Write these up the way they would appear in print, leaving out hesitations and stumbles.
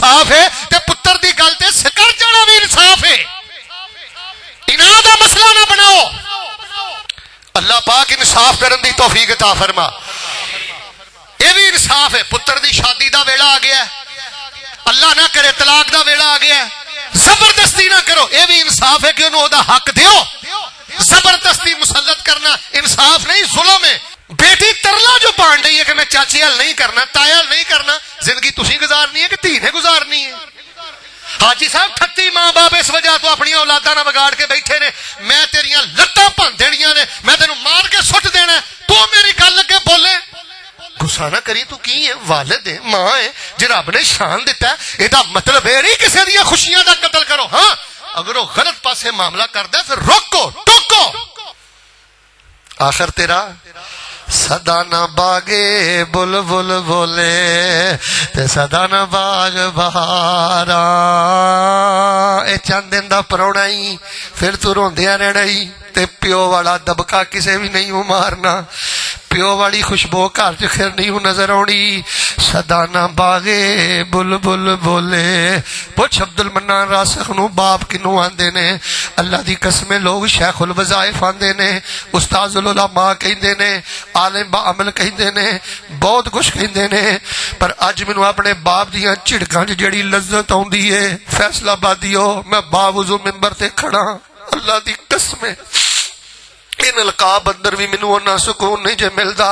انصاف ہے تے پتر دی گل تے سکر جانا بھی انصاف ہے. انہاں دا مسئلہ نہ بناؤ. اللہ پاک انصاف کرن دی توفیق عطا فرما. یہ بھی انصاف ہے. پتر دی شادی دا ویلا آ گیا ہے, اللہ نہ کرے طلاق دا ویلا آ گیا ہے, زبردستی نہ کرو. یہ بھی انصاف ہے کہ انہوں دا حق دیو. زبردستی مسلط کرنا انصاف نہیں, ظلم ہے. بیٹی ترلا جو پان رہی ہے کہ میں چاچی حل نہیں کرنا, تایا حل نہیں کرنا, زندگی تسی گزارنی ہے کہ دھی نے گزارنی ہے. حاجی صاحب 38 ماں باپ اس وجہ تو اپنی اولاداں نہ بگاڑ کے بیٹھے نے. میں تیریاں لتاں بھن دینیاں نے, میں تینوں مار کے سٹ دینا, تو میری گل اگے بولے. غصہ نہ کری, تو کی ہے, والد ہے, ماں ہے, جی رب نے شان دیتا ہے. یہ مطلب ہے نہیں کسی دیا خوشیاں دا قتل کرو. ہاں اگر وہ غلط پاسے معاملہ کردا ہے پھر روکو ٹوکو. آخر تیرا سدا نہ باغے بل بل بولے تے سدا نہ باغ بہارا. اے چند دن دا پرونا ہی پھر تو روندیاں رہنا ہی. تے پیو والا دبکا کسے بھی نہیں مارنا, پیو والی خوشبو گھر چ پھر نہیں نظر آنی. سدا نہ باغے بل بل بولے. پوچھ عبد المنان راسخ نو باپ کنو آندے نے؟ اللہ دی قسم لوگ شیخ الوظائف آندے نے, استاذ العلماء کہندے نے, عالم با عمل کہندے نے, بہت کچھ کہندے نے. پر اج مینوں اپنے باپ دیاں جھڑکاں جڑی لذت آندی ہے, فیصلہ آبادیو میں باوضو ممبر تے کھڑا, اللہ دی قسم ہے ان القاب اندر بھی مینوں اُنہ سکون نہیں جے ملدا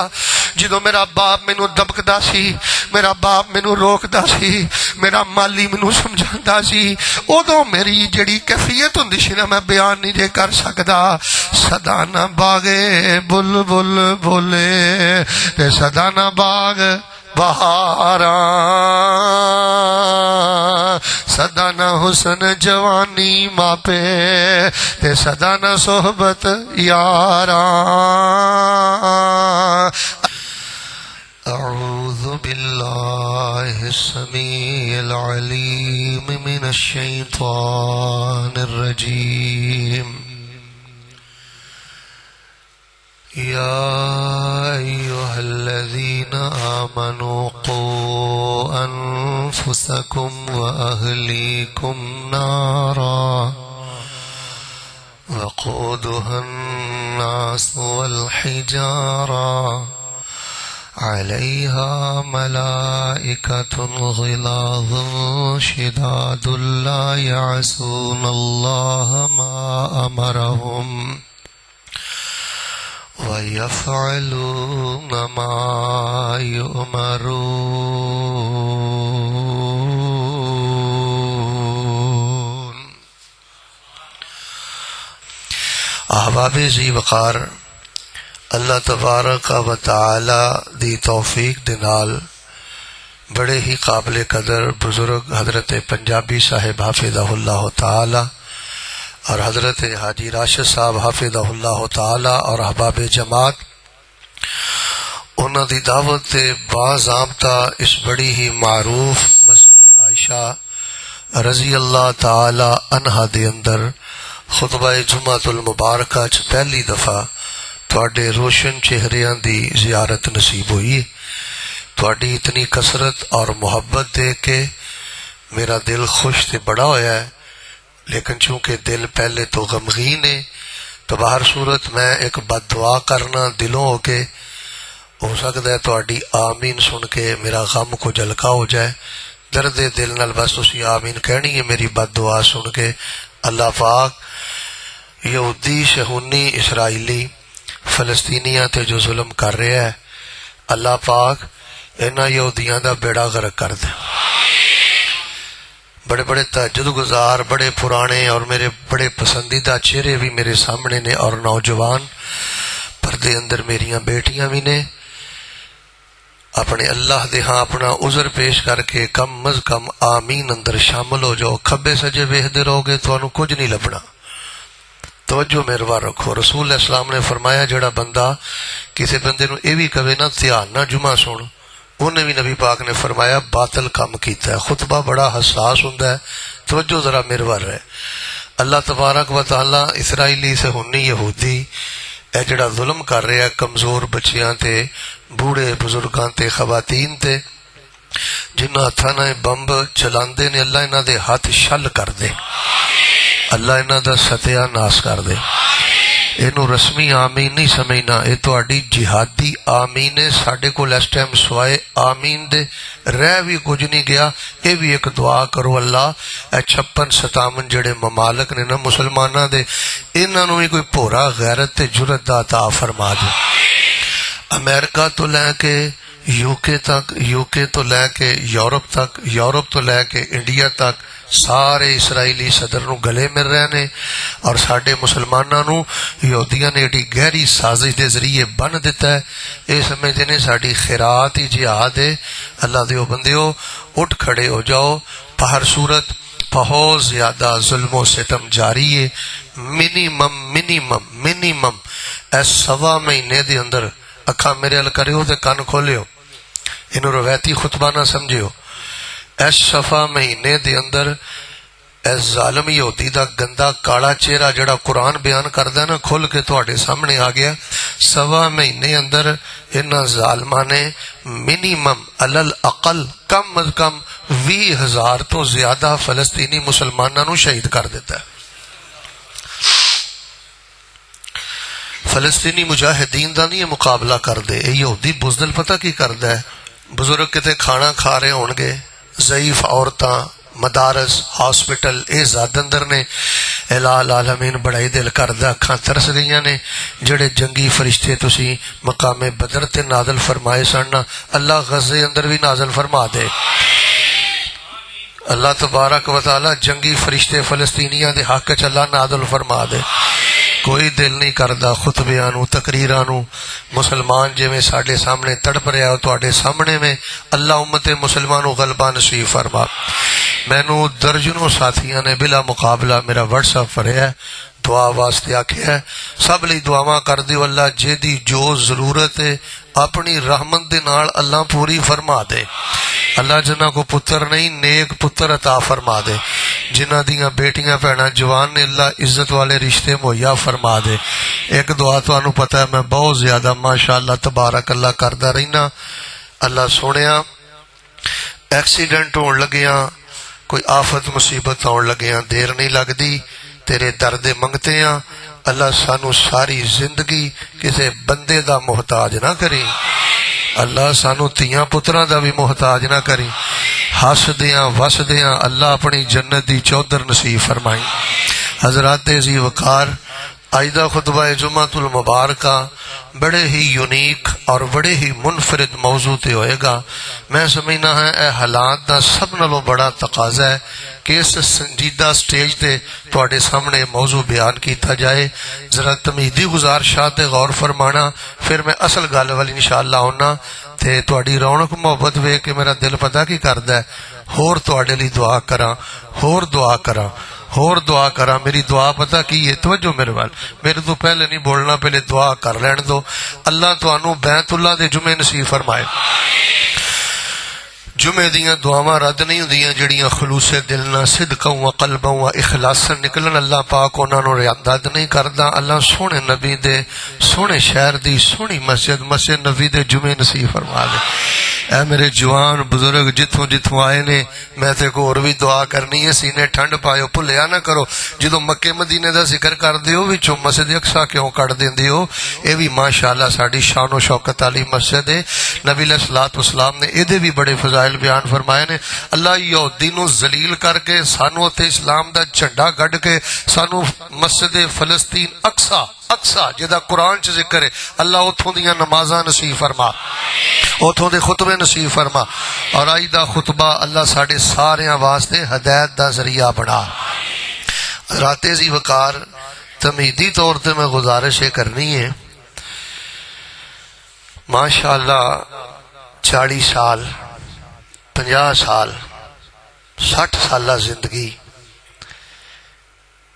جدوں میرا باپ مینوں دبکدا سی, میرا باپ مینوں روکدا سی, میرا مالی مینوں سمجھاندا سی. ادوں میری جڑی کیفیت ہوندی سی نا میں بیان نہیں جے کر سکدا. سدا نہ باغے بل بل بولے تے سدا نہ باغ بہارا, سدا نہ حسن جوانی ماپے تے سدا نہ صحبت یارا. اعوذ باللہ السمیع العلیم من الشیطان الرجیم. یا ایھا الذین آمنوا قوا انفسکم واہلیکم نارا وقودها الناس والحجارہ علیہا ملائکۃ غلاظ شداد لا یعصون اللہ ما امرہم وَيَفْعَلُونَ مَا يُؤْمَرُونَ. احباب ذی وقار, اللہ تبارک و تعالی دی توفیق دے نال بڑے ہی قابل قدر بزرگ حضرت پنجابی صاحب حافظہ اللہ تعالی اور حضرت حاجی راشد صاحب حافظہ اللہ تعالی اور احباب جماعت انہاں دی دعوت تے باضابطہ اس بڑی ہی معروف مسجد عائشہ رضی اللہ تعالی عنہا دے اندر خطبہ جمعۃ المبارکہ چ پہلی دفعہ تواڈے روشن چہریاں دی زیارت نصیب ہوئی. تواڈی اتنی کثرت اور محبت دیکھ کے میرا دل خوش تے بڑا ہویا ہے, لیکن چونکہ دل پہلے تو غمگین ہے تو باہر صورت میں ایک بد دعا کرنا دلوں ہو کے, ہو سکتا ہے تواڈی آمین سن کے میرا غم کو جلکا ہو جائے. درد دل نال بس تسی آمین کہنی ہے میری بد دعا سن کے. اللہ پاک یہودی شہونی اسرائیلی فلسطینیاں تے جو ظلم کر رہا ہے, اللہ پاک انہاں یہودیاں دا بیڑا غرق کر دے. بڑے بڑے تہجد گزار, بڑے پرانے اور میرے بڑے پسندیدہ چہرے بھی میرے سامنے نے, اور نوجوان پردے اندر میریاں بیٹیاں بھی نے. اپنے اللہ دے ہاں اپنا عذر پیش کر کے کم از کم آمین اندر شامل ہو جاؤ. کھبے سجے ویکھدے رہو گے تانوں کچھ نہیں لبنا. توجہ میرے رکھو. رسول اللہ السلام نے فرمایا جڑا بندہ کسی بندے نو یہ بھی کہے نا دھیان نہ جمعہ سن, انہیں بھی نبی پاک نے فرمایا باطل کام کیتا ہے. خطبہ بڑا حساس ہوندا ہے, توجہ ذرا میرے ہے. اللہ تبارک و تعالی اسرائیلی صہیونی یہودی اے جڑا ظلم کر رہا ہے کمزور بچیاں تے, بوڑھے بزرگاں تے, خواتین تے, جنہاں ہتھاں نال بمب چلاندے نے اللہ انہاں دے ہاتھ شل کر دے، اللہ انہاں دا ستیہ ناس کر دے۔ اینو رسمی آمین نہیں سمجھنا، اے تہاڈی جہادی آمین ہے۔ ساڈے کول اس ٹائم سوائے آمین دے رہ بھی کچھ نہیں گیا۔ اے بھی ایک دعا کرو، اللہ اے 56-57 جڑے ممالک نے نا مسلماناں دے، انہاں نوں بھی کوئی بھورا غیرت تے جرأت دا عطا فرما دے۔ امریکہ تو لے کے یوکے تک، یوکے تو لے کے یورپ تک، یورپ تو لے کے انڈیا تک سارے اسرائیلی صدر نو گلے مل رہے نے، اور ساڈے مسلماناں نو یہودیاں نے ایڈی گہری سازش دے ذریعے بن دیتا ہے۔ اے سمجھتے نے ساڈی خیرات ہی جہاد ہے۔ اللہ دیو بندیو اٹھ کھڑے ہو جاؤ، ہر صورت بہت زیادہ ظلم و ستم جاری ہے۔ منیمم اس 1.25 مہینے دے اندر اکھاں میرے ال کریو تے کان کھولیو، انہوں روایتی خطبہ نہ سمجھیو۔ اس 1.25 مہینے دے اندر اس ظالم یہودی دا گندا کالا چہرہ جڑا قرآن بیان کردا ہے نا کھل کے تواڈے سامنے آ گیا۔ 1.25 مہینے اندر انہاں ظالماں نے منیمم علل اقل کم از کم 20,000 تو زیادہ فلسطینی مسلماناں نو شہید کر دیتا ہے۔ فلسطینی مجاہدین دا نہیں مقابلہ کر دے، یہودی بزدل پتہ کی کردا ہے؟ بزرگ کتے کھانا کھا رہے ہون گے، ضعیف عورتاں، مدارس، ہاسپٹل اے زاد اندر نے، الہ العالمین بڑائی دل کردا، اکھاں ترس گئیاں نے۔ جڑے جنگی فرشتے تسی مقام بدر تے نازل فرمائے سن، اللہ غزے اندر بھی نازل فرما دے۔ اللہ تبارک و تعالی جنگی فرشتے فلسطینیاں دے حق چ اللہ نازل فرما دے۔ کوئی دل نہیں کردا خطبیاں نو تقریراں نو، مسلمان جویں ساڈے سامنے تڑپ رہا ہے تواڈے سامنے میں، اللہ امت مسلمان نو غلبہ نصیب فرما۔ مینوں درجنوں ساتھیاں نے بلا مقابلہ میرا واٹس ایپ فریا ہے، دعا واسطے آکھیا ہے، سب لئی دعاواں کر دیو، اللہ جیدی جو ضرورت ہے اپنی رحمت دے نال اللہ پوری فرما دے۔ اللہ جنہاں کو پتر نہیں نیک پتر عطا فرما دے، جنہاں دیاں بیٹیاں بہناں جوان نے اللہ عزت والے رشتے مہیا فرما دے۔ ایک دعا تانوں پتہ ہے میں بہت زیادہ ماشاءاللہ تبارک اللہ کردا رہنا، اللہ سونیا ایکسیڈنٹ ہون لگیاں، کوئی آفت مصیبت آن لگیاں دیر نہیں لگدی، تیرے درد منگتے ہیں اللہ سانو ساری زندگی کسے بندے دا محتاج نہ کری، اللہ سانو تیاں پتراں دا بھی محتاج نہ کری، ہس دیاں وس دیاں اللہ اپنی جنت دی چودر نصیب فرمائی۔ حضرات عزیز وقار، آج دا خطبہ جمعۃ المبارکہ بڑے ہی یونیک اور بڑے ہی منفرد موضوع تے ہوئے گا۔ میں سمجھنا ہے اے حالات دا سب نالوں بڑا تقاضا ہے کہ اس سنجیدہ سٹیج تے تواڈے سامنے موضوع بیان کیتا جائے۔ ذرا تمہیدی گزارشات تے غور فرمانا، پھر میں اصل گل والی انشاءاللہ ہونا تے تواڈی رونق محبت ویکھ کے میرا دل پتہ کی کردا ہے، ہور تواڈے لئی دعا کراں، ہور دعا کراں، ہور دعا کراں۔ میری دعا پتہ کی ہے؟ توجہ میرے وال، میرے تو پہلے نہیں بولنا، پہلے دعا کر لین دو۔ اللہ تانوں بیت اللہ دے جمعے نصیب فرمائے۔ جمعے دیاں دعاواں رد نہیں ہوندیاں جڑیاں خلوص دل نہ صدقاں و قلباں و اخلاصاں نکلن، اللہ پاک انہاں نوں رد نہیں کردا۔ اللہ سونے نبی دے سونے شہر دی سونی مسجد نبی دے جمعے نصیب فرما دے۔ اے میرے جوان بزرگ جتھوں جتھوں آئے نے، میں تے کو اور بھی دعا کرنی ہے، سینے ٹھنڈ پایو، بھلیا نہ کرو جدوں مکے مدینے دا ذکر کر دیو وچوں مسجد اقصی کیوں کٹ دیندے ہو؟ اے بھی ماشاءاللہ ساڈی شان و شوکت والی مسجد ہے، نبی علیہ الصلوۃ والسلام نے اے دے بھی بڑے فضائل بیان فرمائے نے۔ اللہ یہودی نو ذلیل کر کے سانو تے اسلام دا جھنڈا گڈ کے سانو مسجد فلسطین اقصی جدا قرآن چ ذکر ہے، اللہ اتھوں دیاں نمازاں نصیب فرما، اتھوں دے خطبے نصیب فرما، اور آج دا خطبہ اللہ ساڈے ساریاں واسطے ہدایت دا ذریعہ بنا۔ رات زی وقار تمہیدی طور تے میں گزارش کرنی ہے، ماشاءاللہ 40 سال 50 سال 60 سالہ زندگی،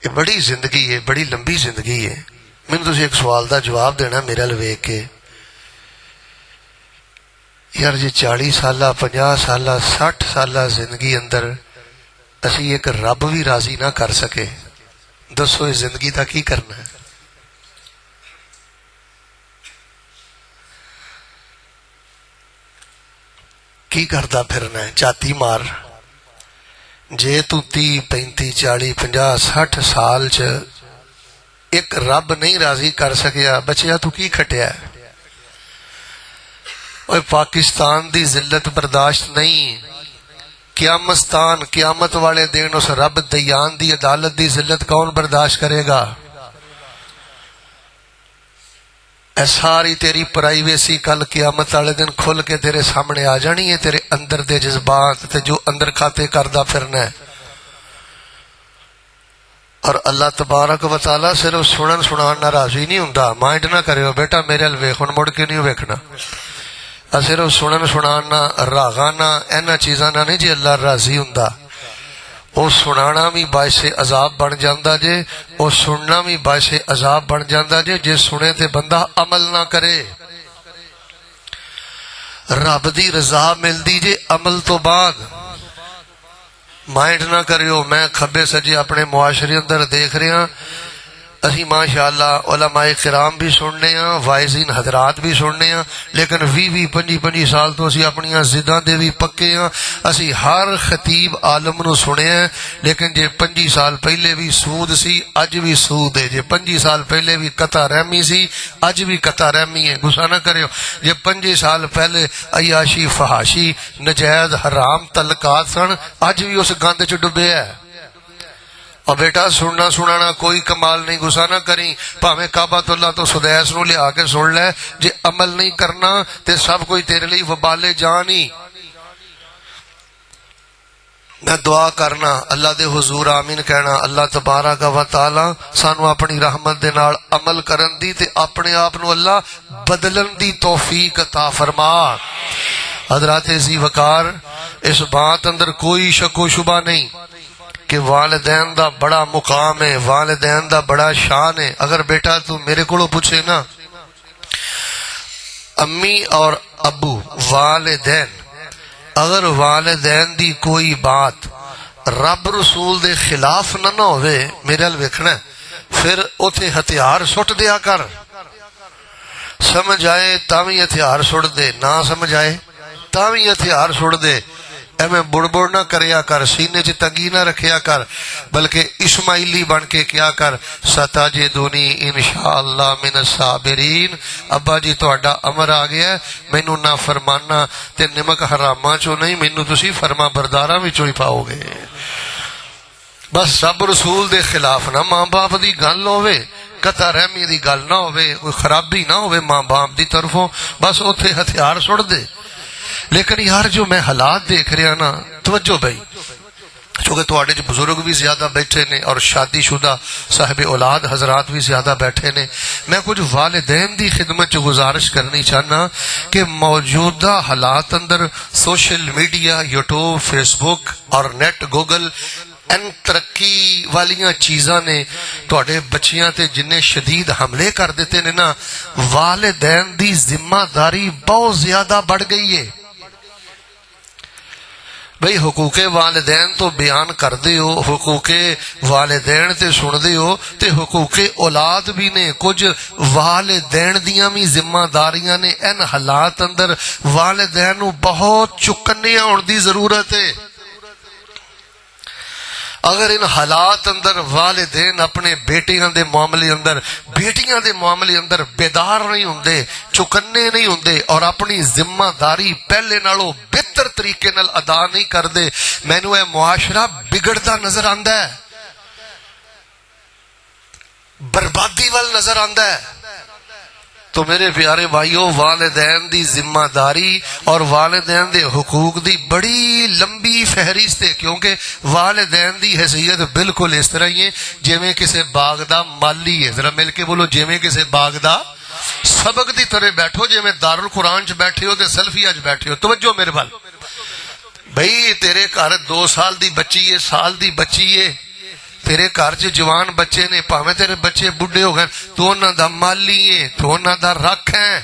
یہ بڑی زندگی ہے، بڑی لمبی زندگی ہے۔ میں نے ایک سوال دا جواب دینا میرے ال ویکھ کے، یار جی 40 سالہ 50 سالہ 60 سالہ زندگی اندر اسی ایک رب بھی راضی نہ کر سکے، دسو اس زندگی دا کی کرنا ہے؟ کی کردا پھرنا ہے؟ جاتی مار. جے تو 30 35 40 50 60 سال چ ایک رب نہیں راضی کر سکیا، بچیا تو کی کھٹیا ہے؟ اوے پاکستان دی ذلت برداشت نہیں. قیامتستان قیامت والے دن اس رب دیان دی عدالت دی ذلت کون برداشت کرے گا؟ اے ساری تیری پرائیویسی کل قیامت والے دن کھل کے تیرے سامنے آ جانی ہے، تیرے اندر دے جذبات تے جو اندر کھاتے کردا پھرنا ہے. اور اللہ تبارک و تعالیٰ صرف سنن سنان نہ راضی نہیں ہوندا. مائنڈ نہ کریو بیٹا میرے ال ویکھ، ہن مڑ کے نہیں ویکھنا. صرف سنن سنان نہ راغانا اینا چیزاں نہ نہیں جی اللہ راضی ہوندا. وہ سنانا بھی باعث عذاب بن جاندا جے، وہ سننا بھی باعث عذاب بن جاندا جے جے سنے تے بندہ عمل نہ کرے. رب دی رضا ملدی جے عمل تو بعد. مائنڈ نہ کریو. میں کھبے سجے اپنے معاشرے اندر دیکھ رہا ہاں، اسی ماشاءاللہ علماء کرام بھی سننے ہاں، واعظین حضرات بھی سننے ہاں، لیکن 20-25 سال تو اسی اپنی ضداں دے بھی پکے ہاں. اسی ہر خطیب عالم نو سنے ہیں، لیکن جے 25 سال پہلے بھی سود سی اج بھی سود ہے. جے 25 سال پہلے بھی قطع رحمی سی اج بھی قطع رحمی ہے. غصہ نہ کریو. جے 25 سال پہلے عیاشی فحاشی نجائز حرام تعلقات سن اج بھی اس گند چ ڈبے ہے. اور بیٹا سننا سنانا کوئی کمال نہیں. غصہ نہ کریں. پاویں کعبۃ اللہ تو سدیس نو لیا کے سن لے، جے عمل نہیں کرنا تے سب کوئی تیرے لیے وبال جان ہی. میں دعا کرنا اللہ دے حضور آمین کہنا. اللہ تبارک و تعالی سانو اپنی رحمت دے نال عمل کرن دی تے اپنے آپ نو اللہ بدلن دی توفیق عطا فرما. حضرات ذی وقار، اس بات اندر کوئی شک و شبہ نہیں کہ والدین دا بڑا مقام ہے، والدین دا بڑا شان ہے. اگر بیٹا تو میرے کو پوچھے نا، امی اور ابو والدین، اگر والدین دی کوئی بات رب رسول دے خلاف نہ ہوئے، میرے ال ویکھنا پھر اوتھے ہتھیار سٹ دیا کر. سمجھ آئے تاویں ہتھیار سٹ دے، نہ سمجھ آئے تاویں ہتھیار سٹ دے. ایویں بڑبڑ نہ کریا کر، سینے چ تنگی نہ رکھیا کر، بلکہ اسماعیلی بن کے کیا کر، ستجدنی انشاءاللہ من الصابرین. ابا جی تہاڈا امر آ گیا ہے، مینوں نہ فرمانا تے نمک حراماں چوں نہیں، مینوں تسی فرما برداراں وچوں ہی پاؤ گے. بس رب رسول دے خلاف نہ ماں باپ دی گل ہوے، قطع رحمی دی گل نہ ہوے، کوئی خرابی نہ ہوے ماں باپ دی طرفوں، بس اوتھے ہتھیار سٹ دے. لیکن یار جو میں حالات دیکھ رہا نا، توجہ بھائی، چونکہ تواڈے جو بزرگ بھی زیادہ بیٹھے نے اور شادی شدہ صاحب اولاد حضرات بھی زیادہ بیٹھے نے، میں کچھ والدین دی خدمت چ گزارش کرنی چاہنا کہ موجودہ حالات اندر سوشل میڈیا، یوٹیوب، فیس بک اور نیٹ گوگل ان ترقی والیاں چیزاں نے تواڈے بچیاں تے جننے شدید حملے کر دیتے نے نا، والدین دی ذمہ داری بہت زیادہ بڑھ گئی ہے. بھئی حقوق والدین تو بیان کر دے ہو، حقوق والدین تے سن دے ہو، تے حقوق اولاد بھی نے. کچھ والدین دیاں بھی ذمہ داریاں نے. ان حالات اندر والدین نو بہت چکنے ہون دی ضرورت ہے. اگر ان حالات اندر والدین اپنے بیٹیاں دے معاملے اندر، بیٹیاں دے معاملے اندر بیدار نہیں ہوندے، چکنے نہیں ہوندے اور اپنی ذمہ داری پہلے نالوں بہتر طریقے نال ادا نہیں کردے، مینوں اے معاشرہ بگڑدا نظر آندا ہے، بربادی وال نظر آندا ہے. تو میرے پیارے بھائیو، والدین دی ذمہ داری اور والدین دے حقوق دی بڑی لمبی فہرست ہے، کیونکہ والدین دی حیثیت بالکل اس طرح ہی ہے جویں کسے باغ دا مالی ہے. ذرا مل کے بولو، جویں کسے باغ دا سبق دی طرح بیٹھو، جویں دارالقرآن چ بیٹھے ہو تے سلفیہ چ بیٹھے ہو. توجہ میرے بھال، بھئی تیرے گھر 2 سال دی بچی ہے، سال دی بچی ہے، تیرے گھر چ جوان بچے نے، پاویں تیرے بچے بڈھے ہو گئے، تو انہاں دا مالی ہے، تو انہاں دا رکھ ہے،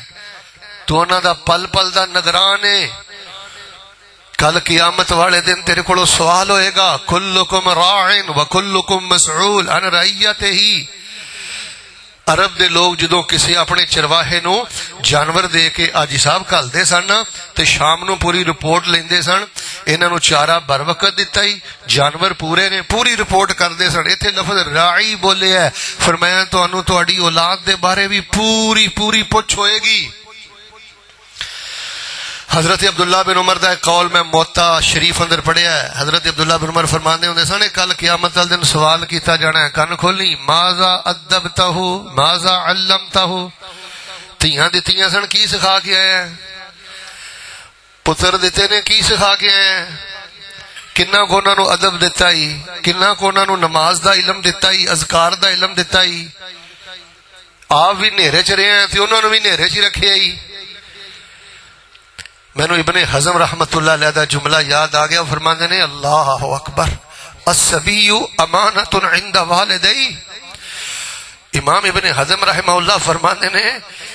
تو انہاں دا پل پل دا نگران ہے. کل قیامت والے دن تیرے کولوں سوال ہوئے گا، کلکم راع و کلکم مسئول عن رعیتہ. عرب دے لوگ جدوں کسی اپنے چرواہے نو جانور دے کے آجی صاحب گھلدے سن تے شام نو پوری رپورٹ لیندے سن، انہاں نو چارہ بر وقت دتا ہی، جانور پورے نے، پوری رپورٹ کردے سن۔ ایتھے لفظ راعی بولے ہے، فرمایا تانوں تہاڈی اولاد دے بارے بھی پوری پوچھ ہوئے گی۔ حضرت عبداللہ بن عمر دا ایک قول میں موطا شریف اندر پڑھیا ہے، حضرت عبداللہ بن عمر فرماندے ہوندے سن کل قیامت والے دن سوال کیتا جانا ہے، کن کھولی، ماذا ادبتہ ماذا علمتہ، تیاں دتیاں سن کی سکھا کے آئے ہیں، پتر دیتے نے کی سکھا کے آئے ہیں، کنا کو انہاں نو ادب دتا ہی، کنا کو انہاں نو نماز دا علم دتا ہی، اذکار دا علم دتا ہی، آپ بھی نیرے چ رہے ہیں تے انہاں نو بھی نیرے چ رکھے ہی۔ میں نے ابن حزم رحمت اللہ علیہ دا جملہ یاد آ گیا، فرماندے نے اللہ اکبر الصبی امانۃ عند والدی۔ امام ابن حزم رحمہ اللہ فرماندے نے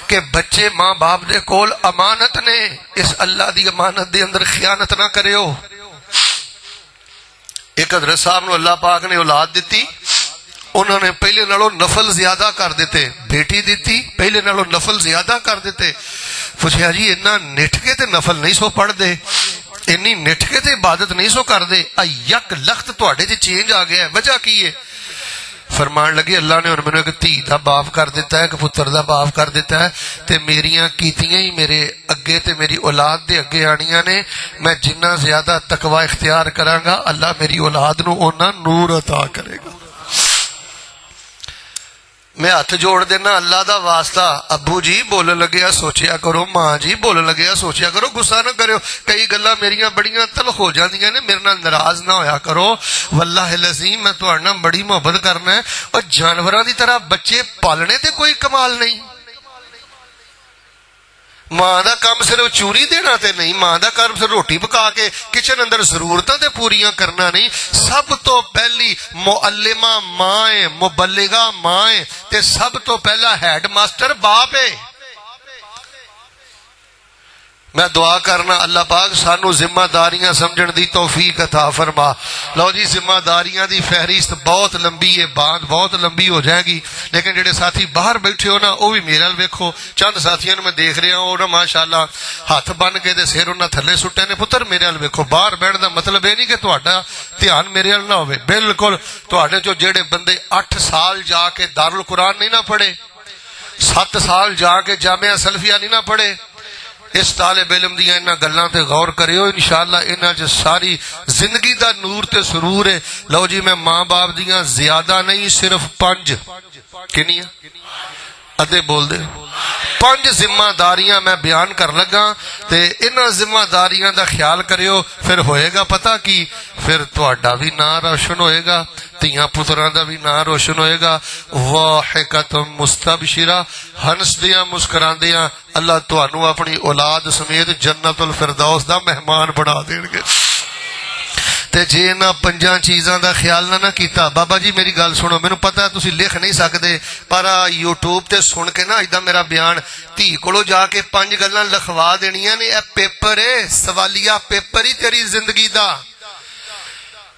کہ بچے ماں باپ دے کول امانت نے، اس اللہ دی امانت دے اندر خیانت نہ کریو۔ ایک حضرت صاحب نو اللہ پاک نے اولاد دیتی، انہوں نے پہلے نالوں نفل زیادہ کر دیتے، بیٹی دیتی پہلے نالوں نفل زیادہ کر دیتے۔ پوچھا جی اتنا نٹھ کے تے نفل نہیں سو پڑھ دے، انی نٹھ کے تے عبادت نہیں سو کر دے، یک لخت تواڈے تے چینج آ گیا ہے، وجہ کی ہے؟ فرمان لگے اللہ نے انہوں نے ایک دھی دا باپ کر دیتا ہے، ایک پتر دا باپ کر دیتا ہے، تے میریاں کیتیاں ہی میرے اگے تے میری اولاد دے اگے آنیاں نے، میں جنہ زیادہ تقوی اختیار کراں گا اللہ میری اولاد نو اونا نور عطا کرے گا۔ میں ہاتھ جوڑ دینا اللہ دا واسطہ، ابو جی بولن لگیا سوچیا کرو، ماں جی بولن لگیا سوچیا کرو، غصہ نہ کرو، کئی گلاں میریاں بڑیاں تلخ ہو جاندیاں نے، میرے نال ناراض نہ ہویا کرو، واللہ العظیم میں تہاڈے نال بڑی محبت کرنا ہے، اور جانوراں دی طرح بچے پالنے تے کوئی کمال نہیں۔ ماں دا کام صرف چوری دینا تے نہیں، ماں دا کام صرف روٹی پکا کے کچن اندر ضرورتاں تے پوریاں کرنا نہیں، سب تو پہلی معلمہ ماں ہے، مبلغہ ماں ہے، تے سب تو پہلا ہیڈ ماسٹر باپ ہے۔ میں دعا کرنا اللہ پاک سانو ذمہ داریاں سمجھن دی توفیق عطا فرما۔ لو جی ذمہ داریاں دی فہرست بہت لمبی ہے، بات بہت لمبی ہو جائے گی، لیکن جڑے ساتھی باہر بیٹھے ہو نا وہ بھی میرے نال ویکھو، چند ساتھیاں میں دیکھ رہا ہوں نا ماشاءاللہ ہاتھ بن کے تے سر انہاں تھلے سٹے نے، پتر میرے نال ویکھو، باہر بیٹھن دا مطلب یہ نہیں کہ تہاڈا دھیان میرے نال نہ ہوے، بالکل تہاڈے چوں جڑے بندے 8 سال جا کے دارالقرآن نہیں نہ پڑھے، 7 سال جا کے جامعہ سلفیہ نہیں نہ پڑھے، اس طالب علم دیا انہاں گلاں تے غور کریو، انشاءاللہ انہاں چ ساری زندگی دا نور تے سرور ہے۔ لو جی میں ماں باپ دیاں زیادہ نہیں، صرف 5 کنیاں ادھے بول دے 5 ذمہ داریاں میں بیان کر لگا، تے انہاں ذمہ داریاں دا خیال کریو، پھر ہوئے گا پتہ کی، پھر تہاڈا بھی نام روشن ہوئے گا، تیاں پتراں دا بھی نام روشن ہوئے گا۔ واحقۃ مستبشرہ، ہنسدیاں مسکراندیاں اللہ تانوں اپنی اولاد سمیت جنت الفردوس دا مہمان بنا دین گے۔ تے جے انہاں 5 چیزاں دا خیال نہ کیتا، بابا جی میری گل سنو، مینوں پتہ ہے تسی لکھ نہیں سکدے، پر یوٹیوب تے سن کے نا اجدا میرا بیان دھی کولوں جا کے 5 گلاں لکھوا دینیاں نے، اے پیپر ہے، سوالیہ پیپر ہی تیری زندگی دا،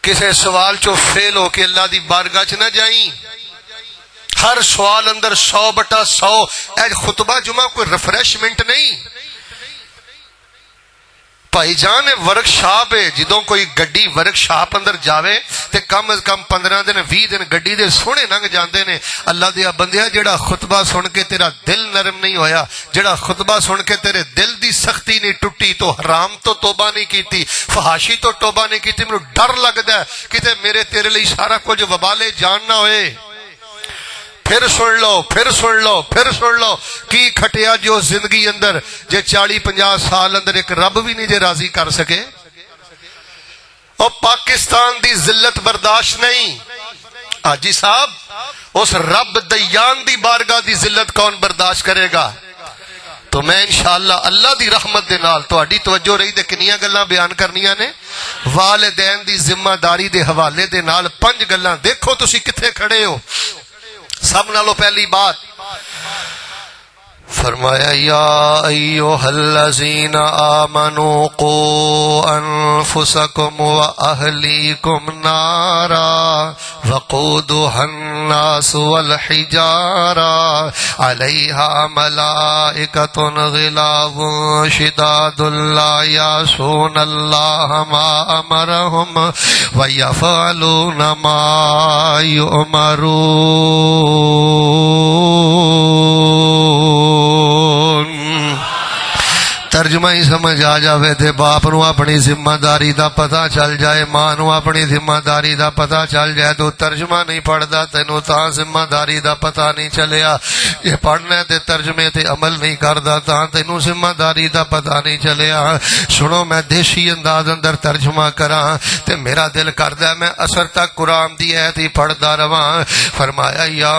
کسے سوال چو فیل ہو کے اللہ دی بارگاہ چ نہ جائیں، ہر سوال اندر 100/100۔ اے خطبہ جمعہ کوئی ریفریشمنٹ نہیں، بھائی جان ورک شاپ ہے، جدوں کوئی گڈی ورک شاپ اندر جاوے تے کم از کم 15 دن 20 دن گڈی دے سونے لنگ جاندے نے۔ اللہ دیا بندیا جڑا خطبہ سن کے تیرا دل نرم نہیں ہویا، جڑا خطبہ سن کے تیرے دل دی سختی نہیں ٹوٹی، تو حرام تو توبہ نہیں کیتی، فحاشی تو توبہ نہیں کیتی، مینوں ڈر لگدا ہے کتے میرے تیرے لئی سارا کچھ وبالے جان نہ ہوئے۔ پھر سن لو، پھر سن لو، پھر سن لو، کی کھٹیا جو زندگی اندر جے 40-50 سال اندر ایک رب بھی نہیں جے راضی کر سکے، اور پاکستان دی ذلت برداشت نہیں۔ حاجی صاحب اس رب دیان دی بارگاہ دی ذلت کون برداشت کرے گا؟ تو میں انشاءاللہ اللہ دی رحمت دے نال تہاڈی توجہ رہی تے کنیاں گلاں بیان کرنیاں نے، والدین دی ذمہ داری دے حوالے دے نال 5 گلاں، دیکھو تسی کتھے کھڑے ہو۔ سب نالو پہلی بات فرمایا یا ایھا الذین آمنوا قوا انفسکم واہلیکم نارا وقودھا الناس والحجارة عليها ملائكة غلاظ شداد لا يعصون الله ما أمرهم ويفعلون ما يؤمرون۔ ترجمہ ہی سمجھ آ جاوے تے باپ نو اپنی ذمہ داری دا پتہ چل جائے، ماں نو اپنی ذمہ داری دا پتہ چل جائے، تو ترجمہ نہیں پڑھدا تینوں تاں ذمہ داری دا پتہ نہیں چلیا، یہ پڑھنا تے ترجمے تے عمل نہیں کردا تاں تینوں ذمہ داری دا پتہ نہیں چلیا۔ سنو میں دیسی انداز اندر ترجمہ کراں تے میرا دل کردا ہے میں اثر تک قرآن دی ایت ہی پڑھدا رواں۔ فرمایا یا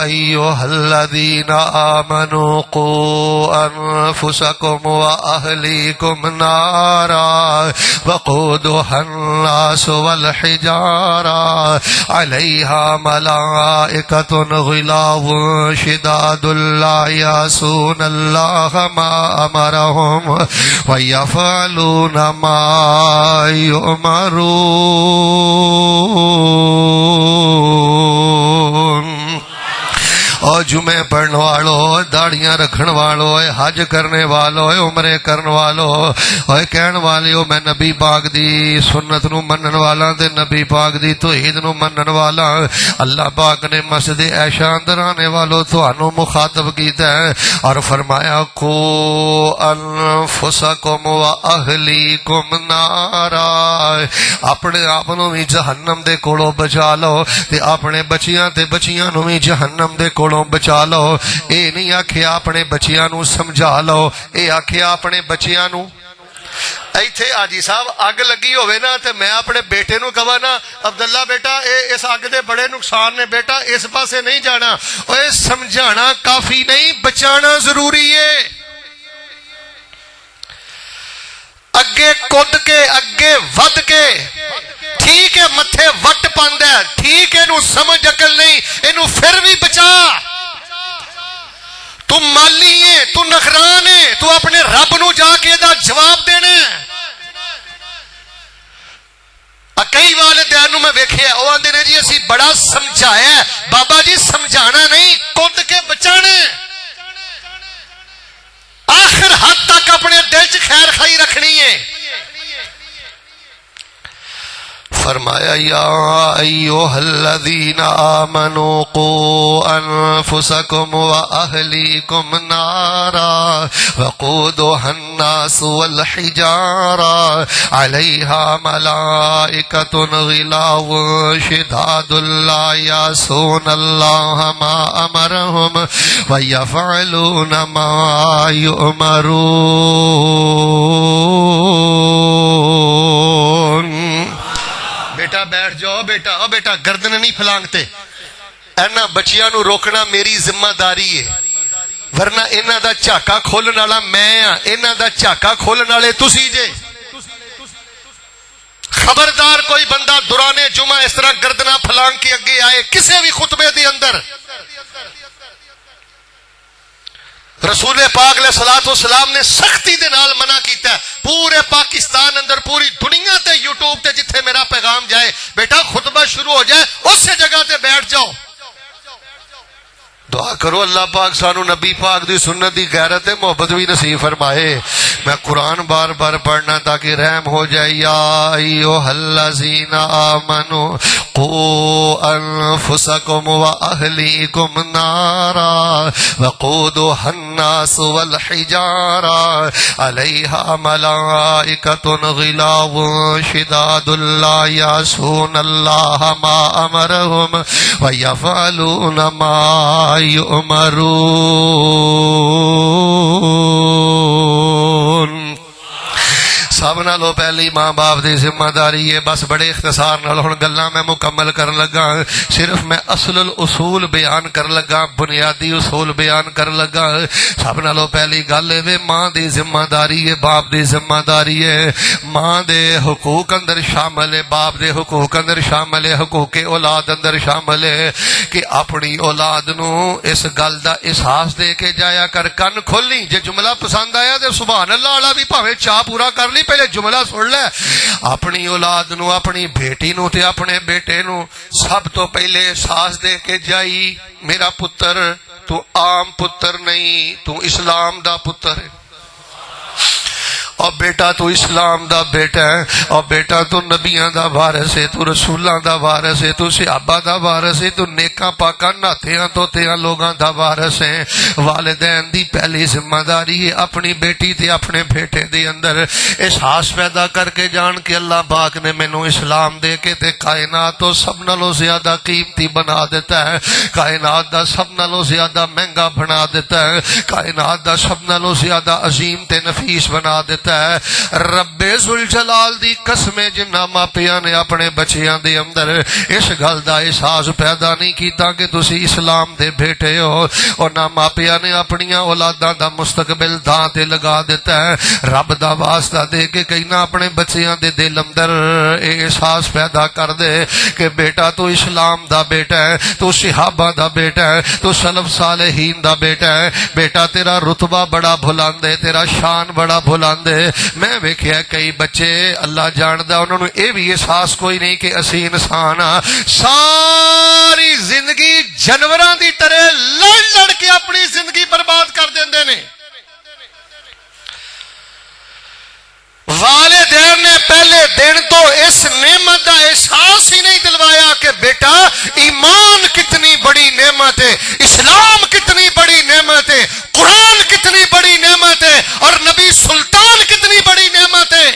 ایھا الذین آمنوا قوا انفسکم وأهليكم نارا وقودها الناس والحجارة عليها ملائكة غلاظ شداد لا يعصون الله ما أمرهم ويفعلون ما يؤمرون۔ اور جمعے پڑھنے والوں، داڑیاں رکھن والوں، حج کرنے والوں، عمرے کرنے والوں، اور کہن والے میں نبی پاک دی سنت نو منن والا تے نبی پاک دی توحید نو منن والا۔ اللہ پاک نے مسجد عائشہ اندر آنے والوں تھانوں مخاطب کیتا ہے اور فرمایا کو انفسکم و اہلیکم نارا، اپنے آپ نو بھی جہنم دے کولوں بچا لو تے اپنے بچیاں تے بچیاں نو بھی جہنم دے کولوں بچا لو۔ اے نہیں آکھیا اپنے بچیاں نو سمجھا لو، اے آکھیا اپنے بچیاں نو۔ ایتھے آجی صاحب اگ لگی ہوئے نا تے میں اپنے بیٹے نو کہا نا عبداللہ بیٹا اس اگ دے بڑے نقصان نے بیٹا اس پاسے نہیں جانا، اے سمجھانا کافی نہیں، بچانا ضروری ہے۔ اگے کود کے اگے ود کے ٹھیک ہے متھے وٹ پاندا ہے، ٹھیک ہے نو سمجھ عقل نہیں، اینو پھر بھی بچا۔ تو مالی ہے، تو نخران ہے، تو اپنے رب نو جا کے دا جواب دینا ہے۔ کئی والدین نو میں ویکھیا او آندے نے جی اسی بڑا سمجھایا ہے، بابا جی سمجھانا نہیں، کود کے بچانا ہے۔ آخر حد تک اپنے دل چ خیر خائی رکھنی ہے۔ فرمایا یا ایھا الذین آمنوا قوا انفسکم واہلیکم نارا وقودها الناس والحجارة علیہا ملائکۃ غلاظ شداد لا یعصون اللہ ما امرهم ویفعلون ما یؤمرون۔ بیٹا بیٹھ جاؤ بیٹا، او بیٹا گردن نہیں پھلانگتے، اینا بچیاں نو روکنا میری ذمہ داری ہے، ورنہ اینا دا چاکا کھولن والا میں ہاں، اینا دا چاکا کھولن والے تسی جے۔ خبردار کوئی بندہ دوران جمعہ اس طرح گردنہ پھلانگ کے اگے آئے کسے بھی خطبے دے اندر، رسول پاک علیہ السلام نے سختی دے نال منع کیتا ہے۔ پورے پاکستان اندر پوری دنیا تے یوٹیوب تے جتھے میرا پیغام جائے بیٹا خطبہ شروع ہو جائے اس جگہ تے بیٹھ جاؤ، دعا کرو اللہ پاک سانو نبی پاک دی سنت دی غیرت محبت بھی نصیب فرمائے۔ میں قرآن بار بار پڑھنا تاکہ رحم ہو جائے۔ یا ایھا الذین آمنوا قوا انفسکم واہلیکم نارا وقودها الناس والحجارة علیہا ملائکۃ غلاظ شداد لا یعصون اللہ ما امرهم ویفعلون ما یؤمرون۔ سب نالوں پہلی ماں باپ دی ذمہ داری ہے۔ بس بڑے اختصار نال ہن گلاں میں مکمل کرن لگا، صرف میں اصل الاصول بیان کر لگا، بنیادی اصول بیان کر لگا۔ سب نالوں پہلی گل ہے ماں دی ذمہ داری ہے، باپ دی ذمہ داری ہے۔ ماں دے حقوق اندر شامل ہے، باپ دے حقوق اندر شامل ہے، حقوق اولاد اندر شامل ہے کہ اپنی اولاد نو اس گل دا احساس دے کے جایا کر۔ کن کھولی، جے جملہ پسند آیا تے سبحان اللہ والا بھی بھاویں چاہ پورا کر لی پہلے جملہ سن لے، اپنی اولاد نو، اپنی بیٹی نو تے اپنے بیٹے نو سب تو پہلے احساس دے کے جائی میرا پتر تو عام پتر نہیں، تو اسلام دا پتر ہے، اور بیٹا تو اسلام دا بیٹا ہے، اور بیٹا تو نبیاں دا وارث ہے، تو رسولاں دا وارث ہے، تو صحابہ دا وارث ہے، تو نیکاں پاکاں ناتھیاں تو تیاں لوگاں دا وارث ہے۔ والدین دی پہلی ذمہ داری ہے اپنی بیٹی تے اپنے بیٹے دے اندر احساس پیدا کر کے جان کے اللہ پاک نے مینوں اسلام دے کے تے کائنات تو سب نالوں زیادہ قیمتی بنا دیتا ہے، کائنات دا سب نالوں زیادہ مہنگا بنا دیتا ہے، کائنات دا سب نالوں زیادہ عظیم تے نفیس بنا دیتا ہے۔ رب ذوالجلال دی قسم جنہ ماپیاں نے اپنے بچیاں دے اندر اس گل دا احساس پیدا نہیں کیتا کہ تسی اسلام دے بیٹے ہو، اور نہ ماپیاں نے اپنیاں اولاداں دا مستقبل داں تے لگا دیتا ہے۔ رب دا واسطہ دے کے کہنا اپنے بچیاں دے دل اندر احساس پیدا کر دے کہ بیٹا تو اسلام دا بیٹا ہے، تو صحابہ دا بیٹا ہے، تو سلف صالحین دا بیٹا ہے، بیٹا تیرا رتبہ بڑا بلند ہے، تیرا شان بڑا بلند ہے۔ میں ویکھیا کئی بچے اللہ جاندا انہوں نے اے بھی احساس کوئی نہیں کہ اسی انسان ہاں، ساری زندگی جانوراں دی طرح لڑ لڑ کے اپنی زندگی برباد کر دیندے نے۔ والدین نے پہلے دن تو اس نعمت کا احساس ہی نہیں دلوایا کہ بیٹا ایمان کتنی بڑی نعمت ہے، اسلام کتنی بڑی نعمت ہے، قرآن کتنی بڑی نعمت ہے، اور نبی سلطان کتنی بڑی نعمت ہے۔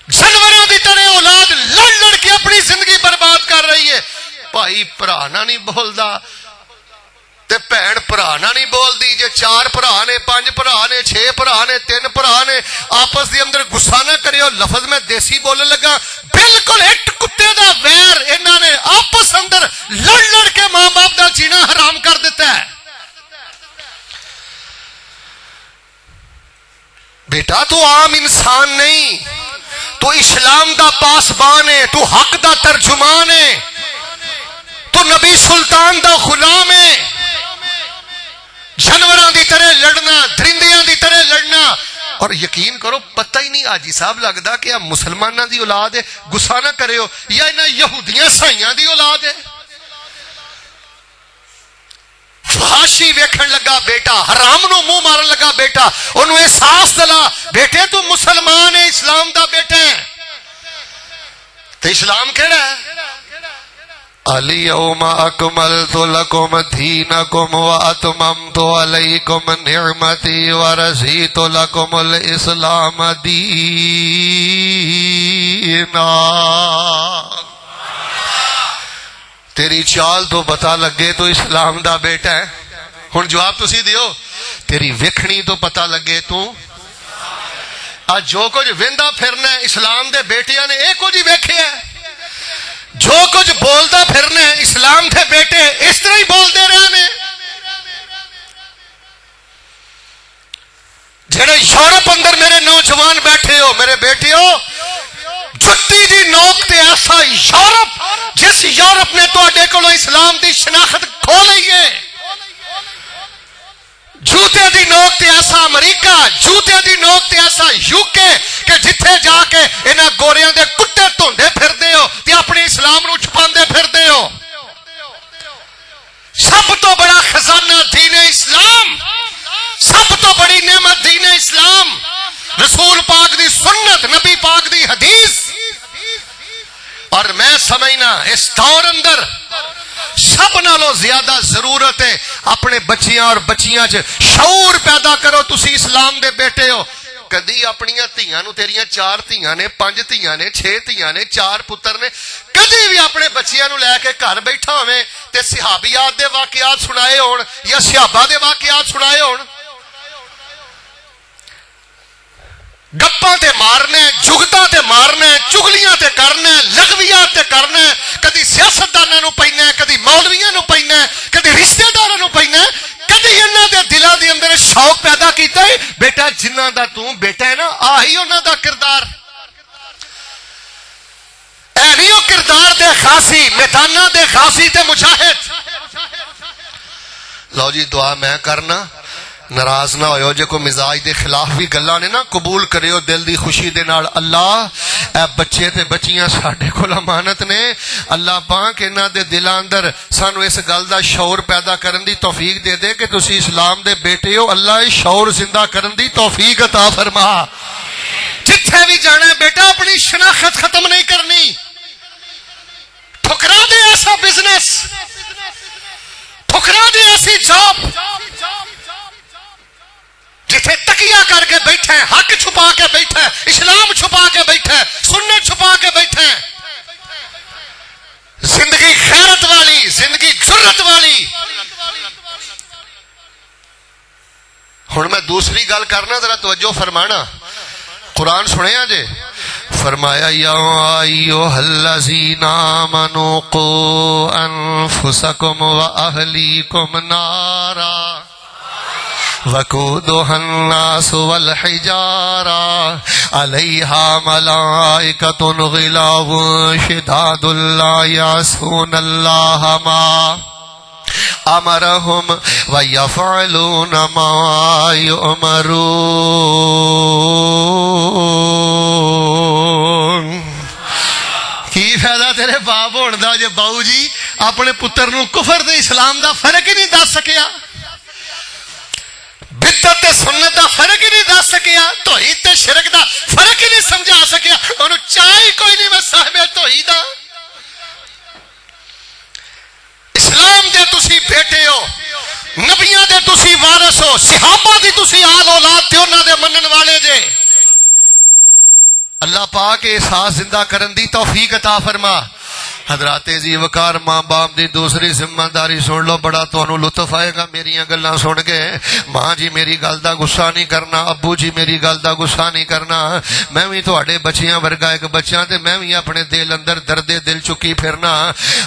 جانوراں دی طرح اولاد لڑ لڑ کے اپنی زندگی برباد کر رہی ہے۔ بھائی بھرانا نہیں بولدا تے بھن بھرانا نہیں بولدی، جے 4 بھرا نے 5 بھرا نے 6 بھرا نے 3 بھرا نے آپس دے اندر غصہ نہ کریو۔ لفظ میں دیسی بولن لگا، بالکل ہٹ کتے دا ویر انہاں نے آپس اندر لڑ لڑ کے ماں باپ دا جینا حرام کر دیتا ہے۔ بیٹا تو عام انسان نہیں، تو اسلام دا پاسبان ہے، تو حق دا ترجمان ہے، تو نبی سلطان دا غلام ہے۔ جانوراں دی طرح لڑنا، درندیاں دی طرح لڑنا، اور یقین کرو پتہ ہی نہیں حاجی صاحب لگدا کہ آپ مسلماناں دی اولاد ہے، غصہ نہ کرے ہو، یا انہاں یہودیاں سائیاں دی اولاد ہے۔ فحاشی ویکھن لگا بیٹا، حرام نو منہ مارن لگا بیٹا، انہوں احساس دلا بیٹے تو مسلمان ہے، اسلام دا بیٹا ہے۔ تو اسلام کیڑا ہے؟ الیوم اکملت لکم دینکم واتممت علیکم نعمتی ورضیت لکم الاسلام دینا۔ تیری چال تو پتہ لگے تو اسلام دا بیٹا ہے۔ ہن جواب تسی دیو، تیری ویکھنی تو پتہ لگے تو آج جو کچھ ویندا پھرنا ہے اسلام دے بیٹیاں نے اے کچھ ہی ویکھیا ہے، جو کچھ بولتا پھرنا ہے اسلام دے بیٹے اس طرح ہی بولتے رہنے۔ جڑے یورپ اندر میرے نوجوان بیٹھے ہو، میرے بیٹے ہو، جتی دی نوک تے ایسا یورپ، جس یورپ نے تواڈے کولوں اسلام دی شناخت کھو لئی ہے، جوتے دی نوک تے ایسا امریکہ، جوتے دی نوک تے ایسا یوکے کہ جتھے جا کے انہاں گوریاں دے کتے دھوندے پھردے ہو تے اپنے اسلام نو چھپاندے پھردے ہو۔ سب تو بڑا خزانہ دین اسلام، سب تو بڑی نعمت دین اسلام، رسول پاک دی سنت، نبی پاک دی حدیث۔ اور میں سمجھنا اس دور اندر سب نالوں زیادہ ضرورت ہے اپنے بچیاں اور بچیاں شعور پیدا کرو، تسی اسلام دے بیٹے ہو۔ کدی اپنیاں دھیاں نو، تیریاں 4 دھیاں نے 5 دھیاں نے 6 دھیاں نے 4 پتر نے، کدی بھی اپنے بچیاں نو لے کے گھر بیٹھا ہوئے تے صحابیات دے واقعات سنائے ہون یا صحابہ دے واقعات سنائے ہون؟ گپاں تے مارنے، جگتاں تے مارنے، چگلیاں تے کرنے، لغویات تے کرنے، کدی سیاستداناں نو پینا، کدی مولویاں نو پینا، کدی رشتہ داراں نو پینا، کدی انہاں دے دلاں دے اندر شوق پیدا کیتا ہے بیٹا جنہاں دا تو بیٹا ہے نا آہی انہاں دا کردار۔ اے نہیں او کردار دے خاصی، میداناں دے خاصی تے مجاہد۔ لو جی دعا میں کرنا، ناراض نہ ہوئے جے کوئی مزاج دے خلاف بھی گلاں نے نا قبول کریو دل دی خوشی دے نال اللہ اے بچے تے بچیاں ساڈے کول امانت نے اللہ پاک انہاں دے دلاں اندر سانو اس گل دا شعور پیدا کرن دی توفیق دے دے کہ تسی اسلام دے بیٹے ہو اللہ اس شعور زندہ کرن دی توفیق عطا فرما جتھے بھی جانا ہے بیٹا اپنی شناخت ختم نہیں کرنی ٹھکرا دے ایسا بزنس ٹھکرا دے ایسی جاب جتھے تکیہ کر کے بیٹھے ہیں حق چھپا کے بیٹھے ہیں اسلام چھپا کے بیٹھے ہیں سنت چھپا کے بیٹھے ہیں زندگی غیرت والی زندگی جرت والی ہن میں دوسری گل کرنا ذرا توجہ فرمانا قرآن سنیا جے فرمایا یا ایھا الذین آمنوا قوا انفسکم واہلیکم نارا وقودها الناس والحجارة عليها ملائكة غلاظ شداد لا يعصون الله ما أمرهم ويفعلون ما يؤمرون کی فائدہ تیرے باپ ہونے دا جے باؤ جی اپنے پتر نو کفر دے اسلام دا فرق ہی نہیں دس سکیا بدعت تے سنت دا فرق ہی نہیں دس سکیا توحید تے شرک دا فرق ہی نہیں سمجھا سکیا انہوں چاہی کوئی نہیں میں صاحب توحید دا اسلام دے تسی بیٹے ہو نبیاں دے تسی وارث ہو صحابہ دی تسی آل اولاد تے انہاں دے منن والے جے اللہ پاک احساس زندہ کرن دی توفیق عطا فرما حضرات عزیز وقار ماں باپ دی دوسری ذمہ داری سن لو بڑا تانوں لطف آئے گا میری گلاں سن کے ماں جی میری گل دا غصہ نہیں کرنا ابو جی میری گل دا غصہ نہیں کرنا میں بھی تواڈے بچیاں ورگا ایک بچہ تے میں بھی اپنے دل اندر درد دل چکی پھرنا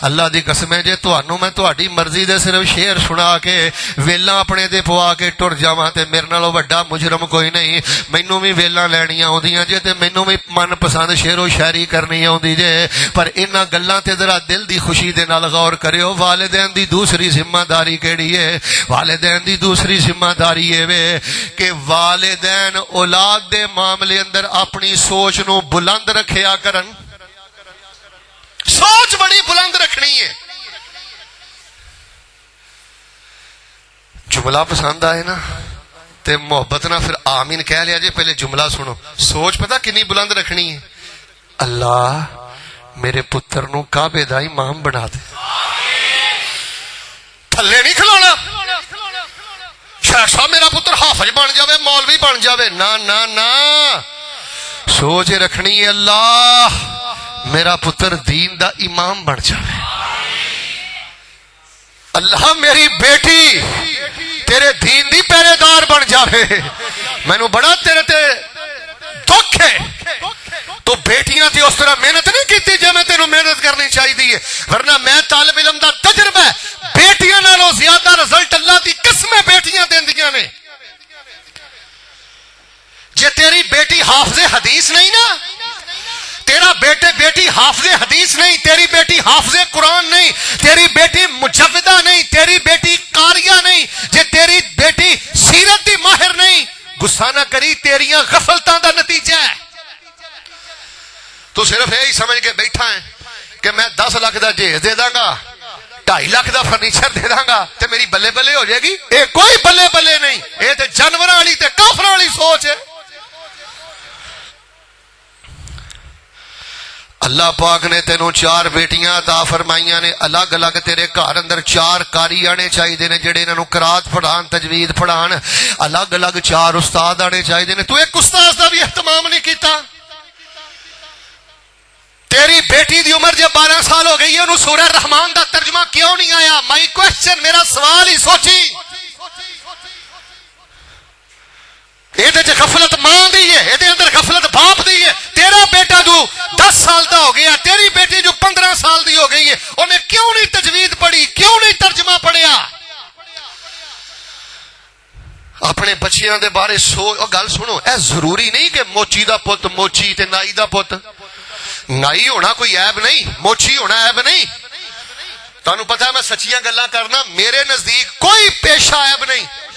اللہ دی قسم ہے جے تانوں میں تہاڈی مرضی دے صرف شعر سنا کے ویلاں اپنے تے پوا کے ٹر جاواں تے میرے نالوں وڈا مجرم کوئی نہیں مینوں بھی ویلاں لینیاں آوندیاں جے تے مینوں بھی من پسند شعر و شاعری کرنی آوندی جے پر انہاں گلاں ذرا دل دی خوشی دے نال غور کریو والدین دی دوسری ذمہ داری کیڑی ہے والدین دی دوسری ذمہ داری ہے وے کہ والدین اولاد دے معاملے اندر اپنی سوچ نو بلند رکھیا کرن سوچ بڑی بلند رکھنی ہے جملہ پسند آئے نا تے محبت نہ پھر آمین کہہ لیا جے پہلے جملہ سنو سوچ پتہ کنی بلند رکھنی ہے اللہ میرے پتر نو کعبے دا امام بنا دے تھلے نہیں کھلونا شیخ صاحب میرا پتر حافظ بن جاوے مولوی بن جاوے نا نا نا سوچ رکھنی ہے اللہ میرا پتر دین دا امام بن جاوے اللہ میری بیٹی تیرے دین دی پہرے دار بن جاوے مینوں بڑا تیرے تے دکھ ہے تو بیٹیاں تھی اس طرح محنت نہیں کیتی جے میں تینوں محنت کرنی چاہیے ورنہ میں طالب علم دا تجربہ ہے بیٹیاں نالوں زیادہ رزلٹ اللہ دی قسمیں بیٹیاں دیندیاں نے جے تیری بیٹی حافظ حدیث نہیں نا تیرا بیٹی حافظ حدیث نہیں تیری بیٹی حافظ قرآن نہیں تیری بیٹی مجودہ نہیں تیری بیٹی قاریہ نہیں جے تیری بیٹی سیرت دی ماہر نہیں غصہ نہ کری تیریاں غفلتاں دا نتیجہ ہے تو صرف یہی سمجھ کے بیٹھا ہے کہ میں 10 لاکھ دا جہیز دے داں گا 2.5 لاکھ دا فرنیچر دے داں گا تے میری بلے بلے ہو جائے گی اے کوئی بلے بلے نہیں اے تے جانوراں والی تے کافراں والی سوچ ہے اللہ پاک نے تینوں 4 بیٹیاں عطا فرمائیاں نے الگ الگ تیرے گھر اندر 4 قاری آنے چاہیے نے جڑے انہاں نوں قرات پڑھان تجوید پڑھان الگ الگ 4 استاد آنے چاہیے نے تو ایک استاد دا بھی اہتمام نہیں کیتا تیری بیٹی دی عمر جب 12 سال ہو گئی ہے انہوں سورہ رحمان دا ترجمہ کیوں نہیں آیا مائی کوشچن میرا سوال ہی سوچی یہ تے غفلت ماں دی ہے یہ اندر غفلت باپ دی ہے تیرا بیٹا جو 10 سال دا ہو گیا تیری بیٹی جو 15 سال دی ہو گئی ہے انہیں کیوں نہیں تجوید پڑھی کیوں نہیں ترجمہ پڑھیا اپنے بچیاں دے بارے گل سنو اے ضروری نہیں کہ موچی دا پت موچی تے نائی دا پت نائی ہونا کوئی عیب نہیں موچی ہونا عیب نہیں تانوں پتہ ہے میں سچیاں گلاں کرنا میرے نزدیک کوئی پیشہ عیب نہیں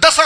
10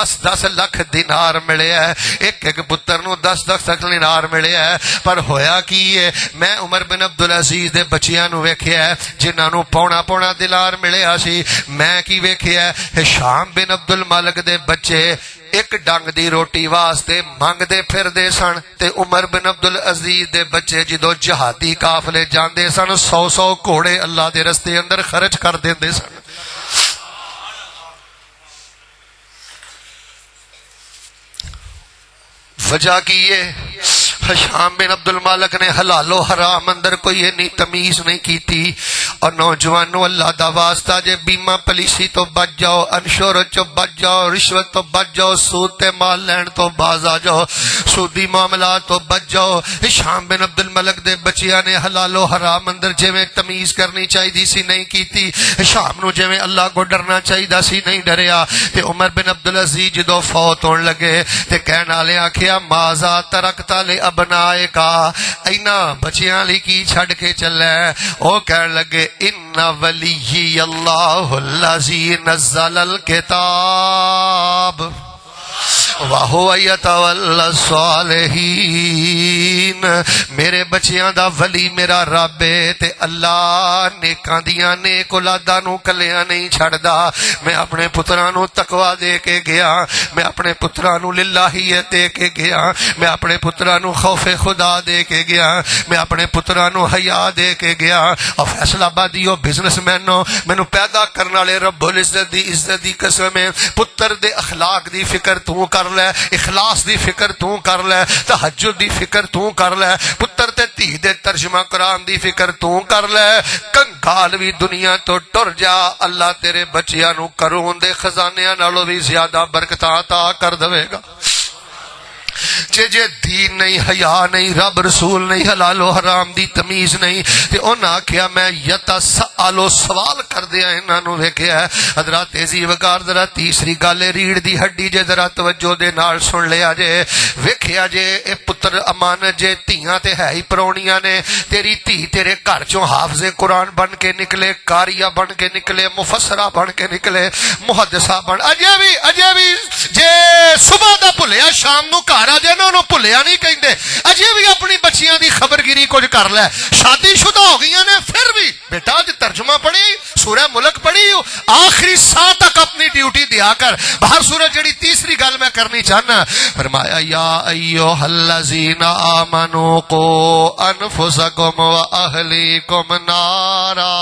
10-10 ਲੱਖ دینار ملے ہے، ایک ایک پتر نو 10-10 ਲੱਖ دینار ملے ہے۔ پر ہویا کی ہے، میں عمر بن عبدالعزیز دے بچیاں نو ویکھیا ہے جنہاں نو پونا دینار ملیا سی۔ میں کی ویکھیا ہے، ہشام بن عبد الملک دے بچے ایک ڈنگ دی روٹی واسطے منگ دے پھر دے سن، تے عمر بن عبدالعزیز دے بچے جدو جہادی قافلے جاندے سن 100 گھوڑے اللہ دے رستے اندر خرچ کر دیندے سن۔ وجہ کی ہے، ہشام بن عبد المالک نے حلال و حرام اندر کوئی انی تمیز نہیں کیتی۔ اور نوجوانوں اللہ دا واسطہ جے بیمہ پلیسی تو بچ جاؤ، انشورت تو بچ جاؤ، رشوت تو بچ جاؤ، سود تے مال لین تو باز آ جاؤ، سودی معاملات تو بچ جاؤ۔ ہشام بن عبد الملک دے بچیاں نے حلال و حرام اندر جویں تمیز کرنی چاہیے سی نہیں کیتی، ہشام نو جویں اللہ کو ڈرنا چاہیے سی نہیں ڈریا۔ تے عمر بن عبدالعزیز جدو فوت ہون لگے تے کہن والے آکھیا ماذا ترکت لابنائے کا، اینا بچیاں لی کی چھڑ کے چلے؟ او کہن لگے ان ولی اللہ الذی نزل الکتاب وَهُوَ يَتَوَلَّى الصَّالِحِينَ، میرے بچیاں دا ولی میرا رب ہے تے اللہ نیکاں دیاں نیک اولاداں نو کلیاں نہیں چھڑدا۔ میں اپنے پتراں نو تقوی دے کے گیا، میں اپنے پتراں نو للہیت دے کے گیا، میں اپنے پتراں نو خوف خدا دے کے گیا، میں اپنے پتراں نو حیا دے کے گیا۔ اور فیصل آبادیو بزنس مینو مینو پیدا کرنے والے رب العزت دی عزت دی قسم ہے، پتر دے اخلاق دی فکر تو کر لے، اخلاص دی فکر تو کر لے، تہجد دی فکر تو کر لے، پتر تے دھی دے ترجمہ قرآن دی فکر تو کر لے، کنگال بھی دنیا تو ٹر جا، اللہ تیرے بچیاں نو کرون دے خزانیاں نالوں بھی زیادہ برکتاں عطا کر دے گا۔ جے دین نہیں، حیا نہیں، رب رسول نہیں، حلال و حرام دی تمیز نہیں، تے انہاں آکھیا میں یتسالو سوال کر دیا انہاں نو ویکھیا ہے۔ حضرات تیزی وقار ذرا تیسری گل ریڑھ دی ہڈی جے ذرا توجہ دے نال سن لیا جے، ویکھیا جے اے پتر امانت جے تیاں تے ہے ہی پرونیاں نے، تیری تھی تیرے گھر چوں حافظ قرآن بن کے نکلے، قاریہ بن کے نکلے، مفسرہ بن کے نکلے، محدثہ بن، اجے بھی جے صبح دا بھلیا شام نو گھر آ جے انہوں بھلیا نہیں کہندے، اجے بھی اپنی بچیاں دی خبرگیری کچھ کر لے، شادی شدہ ہو گئی نے پھر بھی بیٹا جو ترجمہ پڑھی، سورہ ملک پڑھی، آخری ساں تک اپنی ڈیوٹی دیا کر۔ باہر سورج جڑی تیسری گل میں کرنی چاہنا، فرمایا یا ایھا الذین آمنوا قوا انفسکم واہلیکم نارا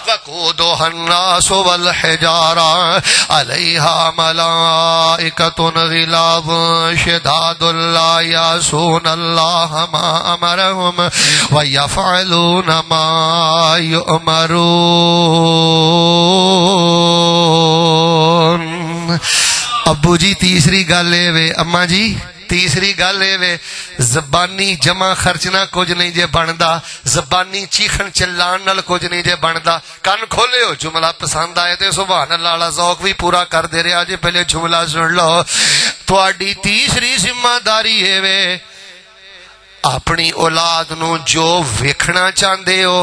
وقودها الناس والحجارة عليها ملائكة غلاظ شداد لا يعصون الله ما أمرهم ويفعلون ما يؤمرون۔ ابو جی تیسری گل ہے، اما جی تیسری گل ہے، زبانی جمع خرچنا کچھ نہیں جے بندا، زبانی چیخن چلان نال کچھ نہیں جے بندا۔ کان کھولے ہو، جملہ پسند آئے تے سبحان اللہ والا ذوق بھی پورا کر دے رہا جے، پہلے جملہ سن لو۔ تہاڈی تیسری ذمہ داری ہے وے اپنی اولاد نو جو ویکھنا چاہندے ہو،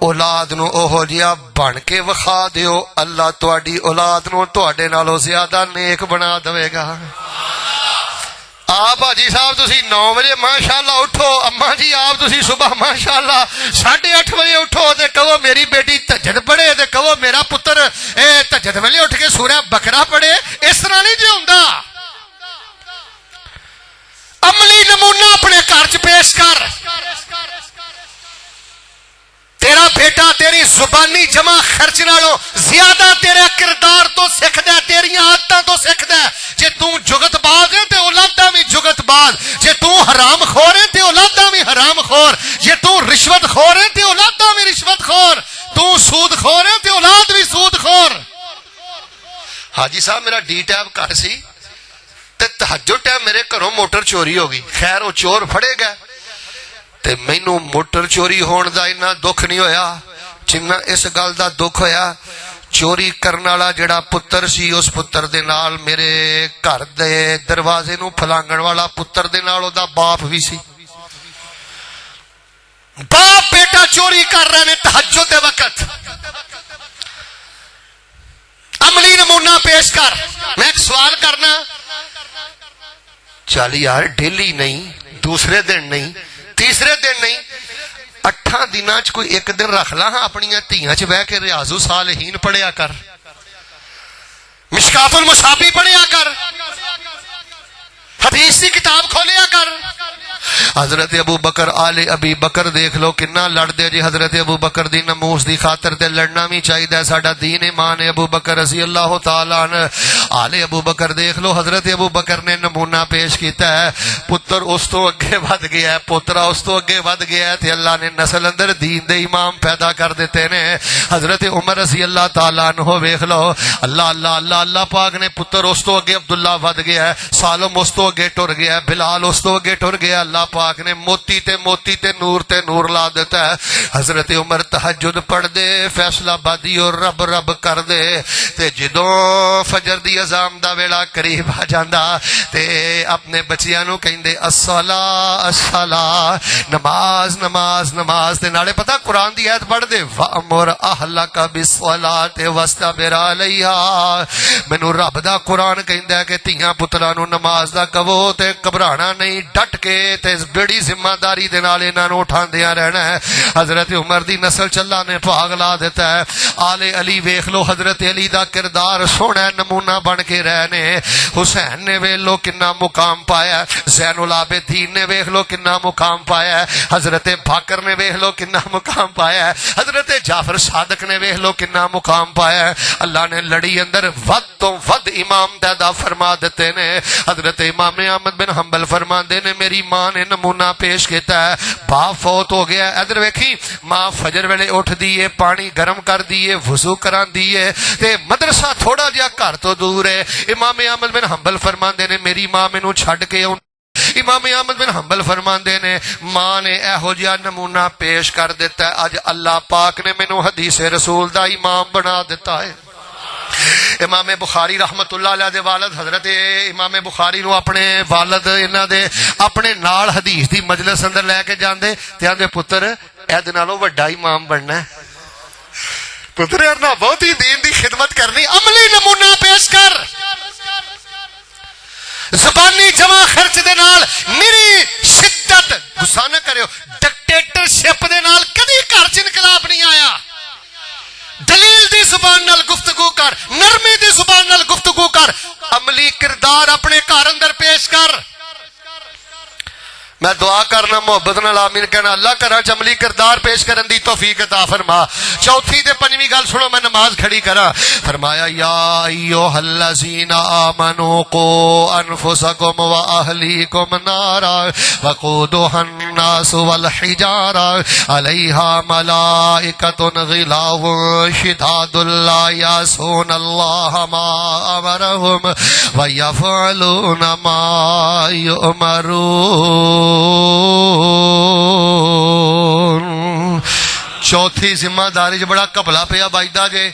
اولاد نو اوہو جیا بن کے وکھا دیو، اللہ تہاڈی اولاد نو تہاڈے نالوں زیادہ نیک بنا دے گا۔ آپ حاجی صاحب تسی 9 بجے ماشاءاللہ اٹھو، اما جی آپ تسی صبح ماشاءاللہ 8:30 بجے اٹھو تے کہو میری بیٹی تہجد پڑھے، تے کہو میرا پتر تہجد ویلے اٹھ کے سورہ بقرہ پڑھے، اس طرح نہیں جی ہوندا۔ عملی نمونہ اپنے گھر چ پیش کر، تیرا بیٹا تیری زبانی جمع خرچ نالوں زیادہ تیرے کردار تو سکھدا ہے، تیری عادتاں تو سکھدا ہے۔ جے تو جگت باز ہے تے اولاداں بھی جگت باز، جے تو حرام خور ہے تے اولاداں بھی حرام خور، جے تو رشوت خور ہے تے اولاداں بھی رشوت خور، تو سود خور ہے تے اولاد بھی سود خور۔ حاجی صاحب میرا ڈی ٹیب گھر سی تے تہجد ٹائم میرے گھروں موٹر چوری ہو گئی، خیر وہ چور پھڑے گئے تے مینوں موٹر چوری ہون دا اتنا دکھ نہیں ہویا جنہ اس گل دا دکھ ہویا چوری کرنے والا جڑا پتر سی، اس پتر دے نال میرے گھر دے دروازے نو پھلانگن والا پتر دے نال او دا باپ بھی سی۔ باپ بیٹا چوری کر رہے نے تہجد دے وقت۔ عملی نمونہ نمونہ پیش کر. میں ایک سوال کرنا, چل یار ڈیلی نہیں, دوسرے دن نہیں, تیسرے دن نہیں, 8 دنوں چ کوئی ایک دن رکھ لا ہاں اپنی دھیاں چ بہ کے ریاض الصالحین پڑھیا کر, مشکات المصابیح پڑھیا کر, حدیث کی کتاب کھولیا کر. حضرت ابو بکر آل ابی بکر دیکھ لو کنا لڑ دے جی. حضرت ابو بکر دی نموس دی خاطر تے لڑنا بھی چاہیے, ساڈا دین ایمان ہے. ابو بکر رضی اللہ تعالی عنہ آل ابو بکر دیکھ لو, حضرت ابو بکر نے نمونہ پیش کیتا ہے, پتر اس تو اگے ود گیا ہے, پوترا اس تو اگے ود گیا ہے, تے اللہ نے نسل اندر دین دے امام پیدا کر دیتے نے. حضرت عمر رضی اللہ تعالی عنہ ویکھ لو, اللہ اللہ اللہ اللہ پاک نے پتر اس تو اگے عبداللہ ود گیا ہے, سالم اس تو اگے ٹر گیا ہے, بلال اس تو اگے ٹر گیا. اللہ پاک نے موتی تے نور لا دیتا ہے. حضرت عمر تہجد پڑھ دے, فیصلہ بادی اور رب رب کر دے, تے جدوں فجر دی اذان دا ویلا قریب آ جاندا تے اپنے بچیاں نو کہندے الصلاۃ الصلاۃ, نماز نماز نماز. تے نالے پتہ قرآن دی ایت پڑھ دے وَأْمُرْ أَهْلَكَ بِالصَّلَاةِ وَاسْتَبِرْ عَلَيْهَا. مینوں رب دا قرآن کہندا ہے کہ دھیاں پتراں نو نماز دا کہو تے گھبرانا نہیں, ڈٹ کے تے بڑی ذمہ داری دے نال انہاں نو اٹھاندیاں رہنا ہے. حضرت عمر دی نسل چلا نے پاگ لا دیتا ہے. آل علی ویکھ لو, حضرت علی دا کردار سونا نمونہ بن کے رہنے. حسین نے ویکھ لو کنا مقام پایا, زین العابدین نے ویکھ لو کنا مقام پایا, حضرت باقر نے ویکھ لو کنا مقام پایا, حضرت جعفر صادق نے ویکھ لو کنا مقام پایا. اللہ نے لڑی اندر ود تو ود امام پیدا فرما دیتے نے. حضرت امام احمد بن حنبل فرماندے نے میری ماں نے نمونہ پیش کیتا ہے, باپ فوت ہو گیا. ادھر ویکھی ماں فجر ویلے اٹھ دیے, پانی گرم کر دیے, وضو کران دیے, تے مدرسہ تھوڑا جہا گھر تو دور ہے. امام احمد بن حنبل فرماندے نے میری ماں مینوں چھڈ کے امام احمد بن حنبل فرماندے نے ماں نے ایہو جہا نمونہ پیش کر دیتا ہے, اج اللہ پاک نے مینوں حدیث رسول دا امام بنا دیتا ہے. امام بخاری رحمت اللہ علیہ دے والد حضرت امام بخاری نو اپنے والد انہاں دے اپنے نال حدیث دی مجلس اندر لے کے جاندے تے آندے پتر اے دے نالوں وڈا امام بننا ہے, پتر ارنا بہت ہی دین دی خدمت کرنی, عملی نمونہ پیش کر. زبانی جمع خرچ دے نال میری شدت غصہ نہ کرو, ڈکٹیٹرشپ دے نال کدی گھر چ انقلاب نہیں آیا. دلیل دی زبان نال گفتگو کر, نرمی دی زبان نال گفتگو کر, عملی کردار اپنے گھر اندر پیش کر. میں دعا کرنا محبت نال آمین کہنا, اللہ کرا عملی کردار پیش کرن دی توفیق عطا فرما. چوتھی تے پنجویں گل سنو, میں نماز کھڑی کرا. فرمایا یا ایھا الذین آمنوا قوا انفسکم واہلیکم نارا وقودها الناس والحجارہ علیہا ملائکۃ غلاظ شداد لا یعصون اللہ ما امرهم ویفعلون ما یؤمرون. چوتھی ذمہ داری بڑا کپلا پیا بجدا جے,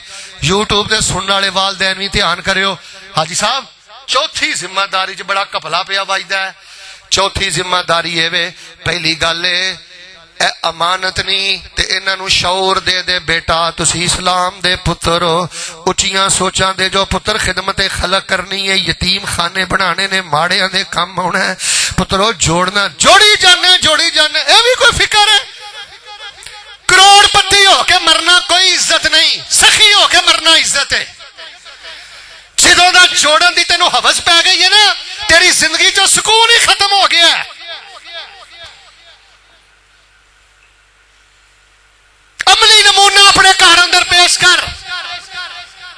یوٹیوب تے سننے والے والدین بھی دھیان کریو. حاجی صاحب چوتھی ذمہ داری بڑا کپلا پیا بجدا ہے. چوتھی ذمہ داری اے وے, پہلی گل اے امانت نہیں تے انہاں نو شعور دے دے بیٹا تسی اسلام دے پتر ہو, اچیاں سوچاں دے جو پتر خدمت خلق کرنی ہے, یتیم خانے بنانے نے, ماڑیاں دے کام ہونا ہے. پترو جوڑنا جوڑی جانے اے بھی کوئی فکر ہے. کروڑ پتی ہو کے مرنا کوئی عزت نہیں, سخی ہو کے مرنا عزت ہے. جدوں دا جوڑن دی تینوں ہوس پی گئی ہے نا, تیری زندگی جو سکون ہی ختم ہو گیا ہے. عملی نمونہ اپنے گھر اندر پیش کر.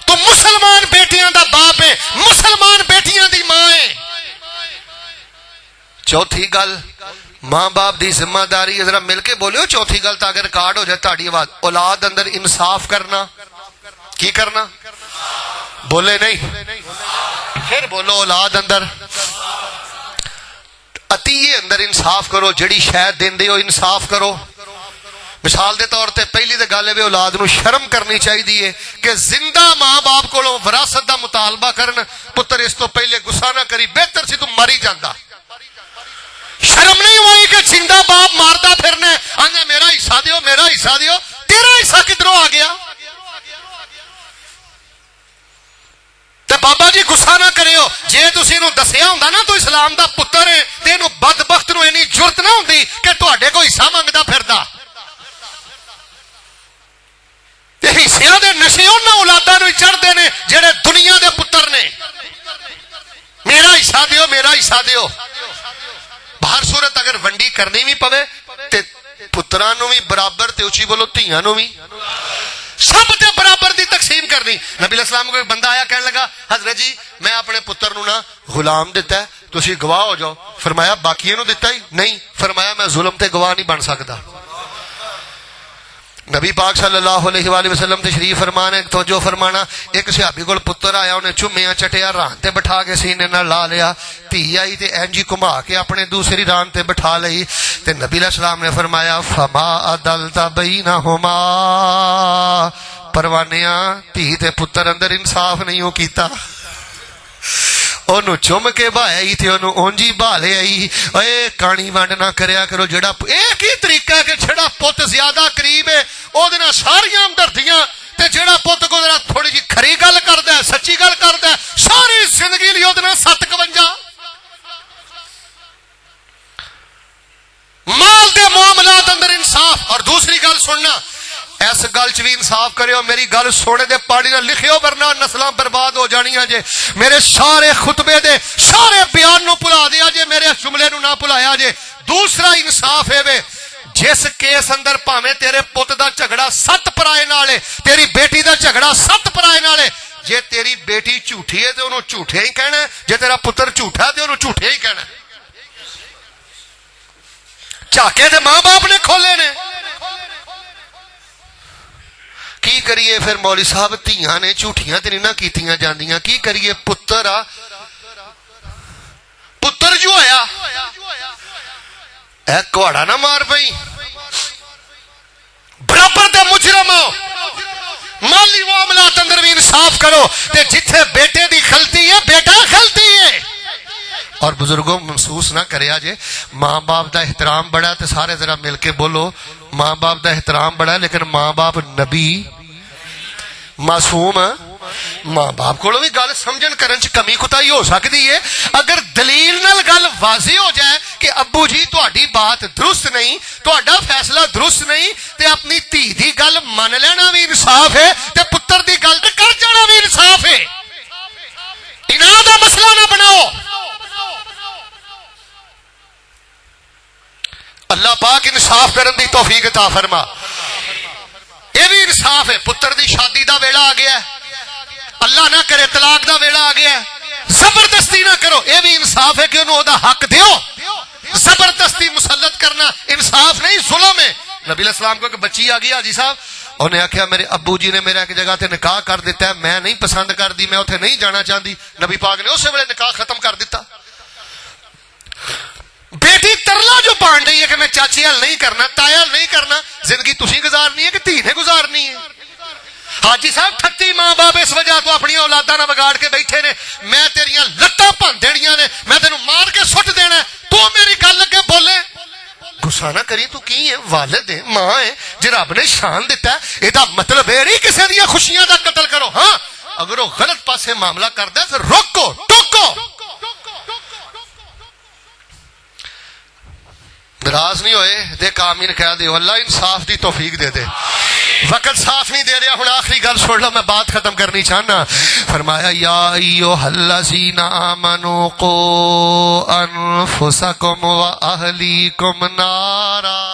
تو مسلمان بیٹیاں دا باپ ہے, مسلمان بیٹیاں دی ماں ہے. چوتھی گل ماں باپ دی ذمہ داری, ذرا مل کے بولو چوتھی گل تاکہ ریکارڈ ہو جائے تہاڈی آواز. اولاد اندر انصاف کرنا. کی کرنا؟ بولے نہیں, پھر بولو. اولاد اندر عطیے اندر انصاف کرو, جڑی شاید دیندے ہو انصاف کرو. مثال دے طور تے پہلی تے گل ہے اولاد نو شرم کرنی چاہیے کہ زندہ ماں باپ کولوں وراثت دا مطالبہ کرن, پتر اس تو پہلے غصہ نہ کری, بہتر سی تو مری جاندا. شرم نہیں ہوئی کہ زندہ باپ ماردا پھرنا ہے, آندا میرا حصہ دیو میرا حصہ دیو. تیرا حصہ کدھروں آ گیا؟ تے بابا جی گسا نہ کریو، جے تسی اینو دسیا ہوندا نا تو اسلام دا پتر ہے تے اینو بدبخت نو اینی جرت نہ ہوندی کہ تواڈے کوئی حصہ منگدا پھردا۔ تے حصیاں دے نشے انہاں اولاداں نوں چڑھدے نے جڑے دنیا دے پتر نے، میرا حصہ دیو میرا حصہ دیو۔ باہر صورت اگر ونڈی کرنی بھی پوے تے پتراں نوں بھی برابر تے اچھی بولو دھیاں نوں بھی سب تے برابر دی تقسیم کرنی۔ نبی علیہ السلام کو ایک بندہ آیا کہنے لگا حضرت جی میں اپنے پتر نو نا غلام دیتا ہے تسی گواہ ہو جاؤ۔ فرمایا باقیوں نو دیتا ہی نہیں؟ فرمایا میں ظلم تے گواہ نہیں بن سکتا۔ نبی پاک صلی اللہ علیہ وآلہ وسلم تشریف فرمانے توجہ فرمانا، ایک صحابی کول پتر آیا انہیں چومیاں چٹیا ران تے بٹھا کے سینے نہ لا لیا، دھی آئی تے اینجی کما کے اپنے دوسری ران تے بٹھا لئی تے نبی علیہ السلام نے فرمایا فما عدلت بینہما، پروانیاں دھی تے پتر اندر انصاف نہیں ہو کیتا، انہوں چم کے بھائی تھے انہوں اونجی بھالے آئی۔ اے کانی وانڈ نہ کریا کرو، جڑا ایک ہی طریقہ ہے کہ جڑا پت زیادہ قریب ہے او دینا ساریاں ہمدردیاں تے جڑا پت کو دینا تھوڑی جی کھری گل کردا ہے سچی گل کردا ہے ساری زندگی لیو دینا 57 مال دے معاملات اندر انصاف۔ اور دوسری گل سننا، اس گل چ بھی انصاف کریو، میری گل سونے دے پاڑی نہ لکھیو ورنہ نسلاں برباد ہو جانیاں جے۔ میرے سارے خطبے دے سارے بیان نو بھلا دیا جے، میرے جملے نو نہ بھلایا جے۔ دوسرا انصاف ہے وے جس کیس اندر پاویں تیرے پت دا جھگڑا 7 پرائے نال ہے، تیری بیٹی دا جھگڑا 7 پرائے نال ہے، جے تیری بیٹی جھوٹھی ہے تے انہوں جھوٹے ہی کہنا ہے، جے تیرا پتر جھوٹا ہے تے انہوں جھوٹے ہی کہنا ہے۔ جھاکے تے ماں باپ نے کھولے نے، کی کریے پھر مولوی صاحب دھیاں نے جھوٹیاں تے نہیں کیتیاں جاندیاں، کی کریے پتر جو آیا اے کوڑا نہ مار پئی، برابر دے مجرم ہو، مالی معاملات اندر بھی انصاف کرو تے جتھے بیٹے دی غلطی ہے بیٹا غلطی ہے۔ اور بزرگوں محسوس نہ کریا جے ماں باپ دا احترام بڑا تے سارے ذرا مل کے بولو ماں باپ دا احترام بڑا، لیکن ماں باپ نبی معصوم، ماں باپ کو بھی گل سمجھن کرن چ کمی کوتاہی ہو سکتی ہے۔ اگر دلیل نال گل واضح ہو جائے کہ ابو جی تہاڈی بات درست نہیں، تہاڈا فیصلہ درست نہیں، تے اپنی دھی دی گل من لینا بھی انصاف ہے تے پتر دی گل تے کر جانا بھی انصاف ہے۔ انہاں دا مسئلہ نہ بناؤ۔ اللہ پاک انصاف کرن دی توفیق عطا فرما۔ یہ بھی انصاف ہے، پتر دی شادی دا ویلا آ گیا ہے، اللہ نہ کرے طلاق دا ویلا آ گیا ہے، زبردستی نہ کرو، یہ بھی انصاف ہے کہ انہوں دا حق دیو۔ زبردستی مسلط کرنا انصاف نہیں، ظلم ہے۔ نبی علیہ السلام کو ایک بچی آ گئی حاجی صاحب، انہیں آخیا میرے ابو جی نے میرا ایک جگہ تے نکاح کر دیتا ہے، میں نہیں پسند کر دی، میں اتنے نہیں جانا چاہتی۔ نبی پاک نے اسی ویلے نکاح ختم کر دیتا۔ بیٹی ترلا جو پان رہی ہے کہ میں چاچی حل نہیں کرنا، تایا حل نہیں کرنا، زندگی تسی گزارنی ہے کہ دھی نے گزارنی ہے؟ حاجی صاحب 38 ماں باپ اس وجہ تو اپنی اولاداں نہ بگاڑ کے بیٹھے نے، میں تیریاں لتاں بھن دینیاں نے، میں تینوں مار کے سٹ دینا، تو میری گل اگے بولے غصہ نہ کری، تو کی ہے؟ والد ہے، ماں ہے، جی رب نے شان دیتا ہے، یہ مطلب ہے نہیں کسی دیا خوشیاں دا قتل کرو۔ ہاں اگر وہ غلط پاسے معاملہ کرتا ہے پھر روکو ٹوکو، ناراض نہیں ہوئے، دیکھ آمین کہہ دیو، اللہ انصاف دی توفیق دے دے۔ وقت صاف نہیں دے رہا، ہوں آخری گل چھوڑ لو، میں بات ختم کرنی چاہنا۔ فرمایا یا ایھا الذین آمنوا قوا انفسکم واہلیکم نارا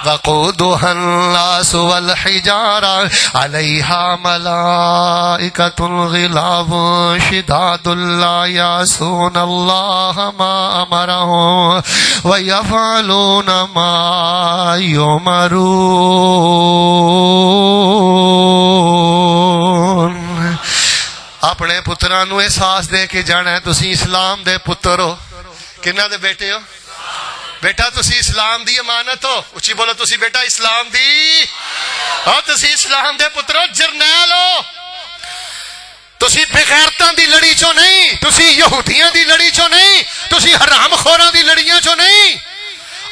وقودها الناس والحجارة عليها ملائكة غلاظ شداد لا يعصون الله ما أمرهم ويفعلون ما يؤمرون۔ اپنے پتراں نو احساس دے کے جانا ہے تسی اسلام دے پتر ہو، کنہ دے بیٹے ہو؟ بیٹا تسی اسلام دی امانت ہو، اچھی بولو تسی بیٹا اسلام دی، اور تسی اسلام دے پترو جرنیل ہو، تسی بغیرتاں دی لڑی چو نہیں، تسی یہودیاں دی لڑی چو نہیں، تسی حرام خوراں دی لڑیاں چو نہیں،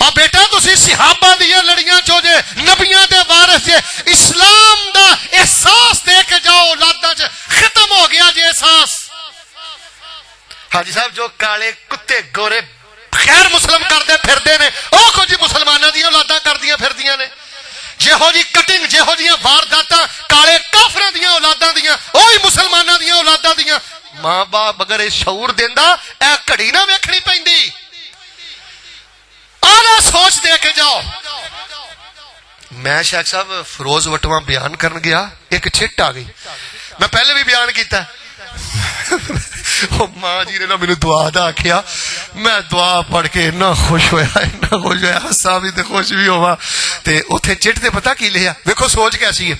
اور بیٹا تسی صحابہ دی لڑیاں چو جے، نبیاں دے وارث جے۔ اسلام دا احساس دے کے جاؤ، اولاداں چ ختم ہو گیا جے احساس حاجی صاحب جو کالے کتے گورے خیر مسلم کرتے پھردے نے وہ کچھ مسلمانوں دیا اولاداں کردیاں پھردیاں نے جہو جی کٹنگ جہو جی وارداتاں کالے کافراں دیاں اولاداں دیاں وہی مسلماناں دیاں اولاداں دیاں ماں باپ اگر یہ شعور دیندا اے گھڑی نہ ویکھنی پیندی آنا سوچ دے کے جاؤ میں شیخ صاحب فروز وٹواں بیان کرن گیا ایک چھٹ آ گئی میں پہلے بھی بیان کیتا ماں جی نے نا مینوں دعا دا آکھیا میں دعا پڑھ کے اتنا خوش ہویا ہسا بھی تے خوش بھی ہوا تے اوتھے چٹ تے پتہ کی لیا دیکھو سوچ کیسی ہے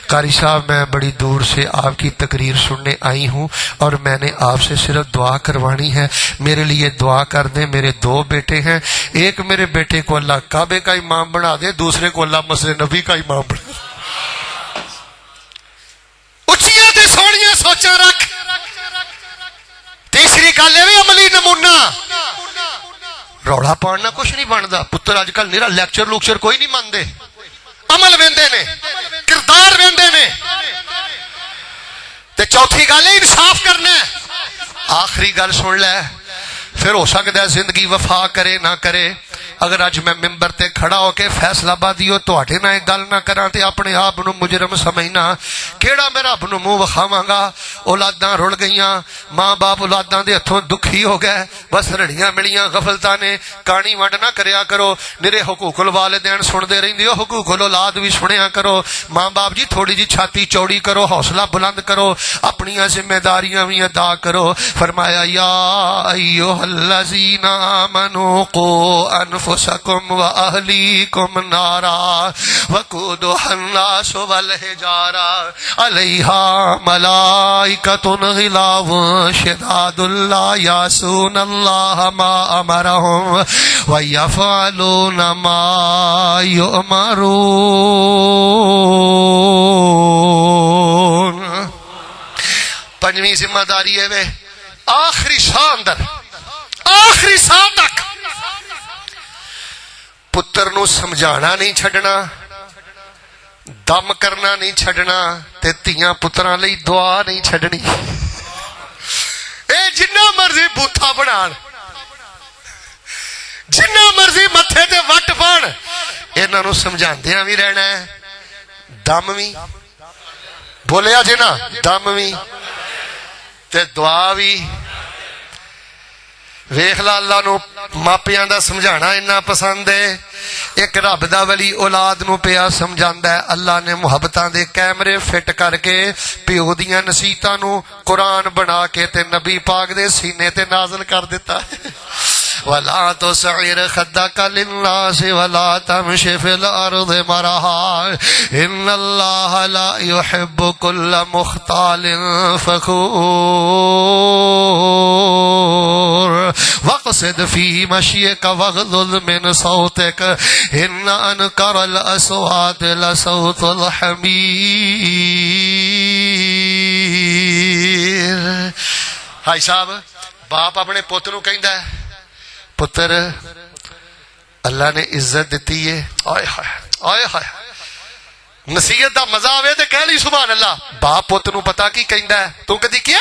قاری صاحب میں بڑی دور سے آپ کی تقریر سننے آئی ہوں اور میں نے آپ سے صرف دعا کروانی ہے میرے لیے دعا کر دیں میرے 2 بیٹے ہیں ایک میرے بیٹے کو اللہ کعبے کا امام بنا دے دوسرے کو اللہ مسجد نبی کا امام بنا دے اچھیاں تے سونیاں سوچاں رکھ تیسری گل یہ بھی عملی نمونہ روڑا پاڑنا کچھ نہیں بنتا پتر اج کل نیرا لیکچر لوکچر کوئی نہیں مانتے عمل ویندے نے کردار ویندے نے تے چوتھی گل ہے انصاف کرنا ہے آخری گل سن لے پھر ہو سکتا ہے زندگی وفا کرے نہ کرے اگر اج میں ممبر تے کھڑا ہو کے فیصلہ بادیو تواڈے نال گل نہ کراں تے اپنے آپ نو مجرم سمجھنا کیڑا میں رب نو منہ وکھاواں گا اولاداں رل گئیاں ماں باپ اولاداں دے ہتھوں دکھی ہو گئے بس رڑیاں ملیاں غفلتاں نے کہانی ونڈ نہ کریا کرو میرے حقوق الوالدین سندے رہندے ہو حقوق الاولاد بھی سنیا کرو ماں باپ جی تھوڑی جی چھاتی چوڑی کرو حوصلہ بلند کرو اپنی ذمہ داریاں بھی ادا کرو فرمایا یا ایھا الذین آمنوا قوا انفسکم واہلیکم نارا وقودها الناس والحجارہ علیہا ملائکۃ غلاظ شداد لا یعصون اللہ ما امرہم ویفعلون ما یؤمرون پنجویں ذمہ داری ہے آخری ساہ اندر آخری ساہ تک پتر نو سمجھانا نہیں چھڈنا دم کرنا نہیں چھڈنا تے تیاں پتراں لئی دعا نہیں چھڈنی اے جنہ مرضی بوتھا بنان جنہ مرضی متھے تے وٹ پان انہاں نو سمجھاندیاں بھی رہنا ہے دم بھی بولیا جی نا دم بھی تے دعا بھی ویکھ لا اللہ نو ماپیاں دا سمجھانا اتنا پسند ہے ایک رب دا ولی اولاد نو پیا سمجھاندا ہے اللہ نے محبتاں دے کیمرے فٹ کر کے پیو دیاں نصیحتاں نو قرآن بنا کے تے نبی پاک دے سینے تے نازل کر دیتا ہے ولا تسعر خدك للناس ولا تمشي في الارض مرحا ان الله لا يحب كل مختال فخور واقصد في مشيك واغضض من صوتك ان انكر الاصوات لصوت الحمير بھائی صاحب باپ اپنے پوت نو کہندا ہے پتر اللہ نے عزت دیتی ہے آئے ہائے نصیحت دا مزہ آوے تے کہہ لی سبحان اللہ باپ پوت نو پتہ کی کہندا ہے تو کدی کیا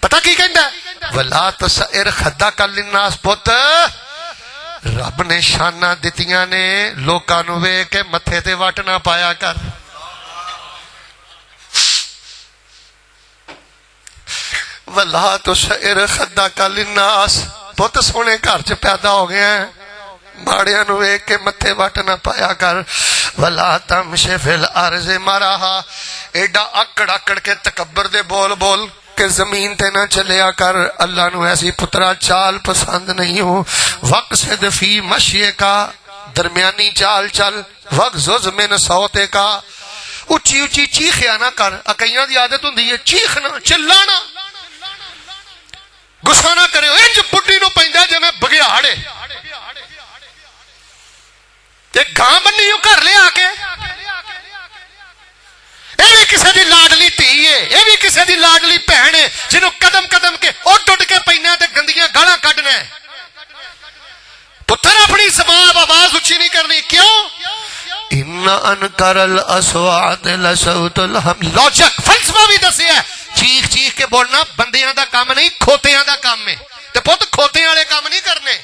پتہ کی کہندا ہے ولا تسعر خدک للناس پت رب نے شاناں دتیاں نے لوکاں نو ویکھ کے متھے تے وٹ نہ پایا کر ولا تسعر خدک للناس پت سونے گھر چ پیدا ہو گیا ہے ماڑیاں نو ویکھ کے متھے وٹ نہ پایا کر ولا تمشی فی الارض مرحا ایڈا اکڑ اکڑ کے تکبر دے بول بول کہ زمین تے نہ چلیا کر اللہ نو ایسی پترا چال پسند نہیں ہو وقصد فی مشی کا درمیانی چال چل وغضض من صوتے کا اچھی اچھی چیخیا نہ کر اکیاں دی عادت ہوندی ہے چیخنا چلانا غصہ نہ کرے انج بڈی نو پیندا جویں بگیاڑے تے گاں بنی گھر لے آ کے اے بھی کسے دی لاڈلی تھی ہے اے بھی کسے دی لاڈلی بہن ہے جنوں قدم قدم کے اٹھ اٹھ کے پینا تے گندیاں گالاں کڈنا ہے پتر اپنی زبان آواز اونچی نہیں کرنی کیوں ان انکر الاصوات لصوت الحمیر لوجک فلسفہ بھی دسیا ہے چیخ چیخ کے بولنا بندیاں دا کام نہیں، کھوتیاں دا کام ہے، تے پت کھوتیاں والے کام نہیں کرنے۔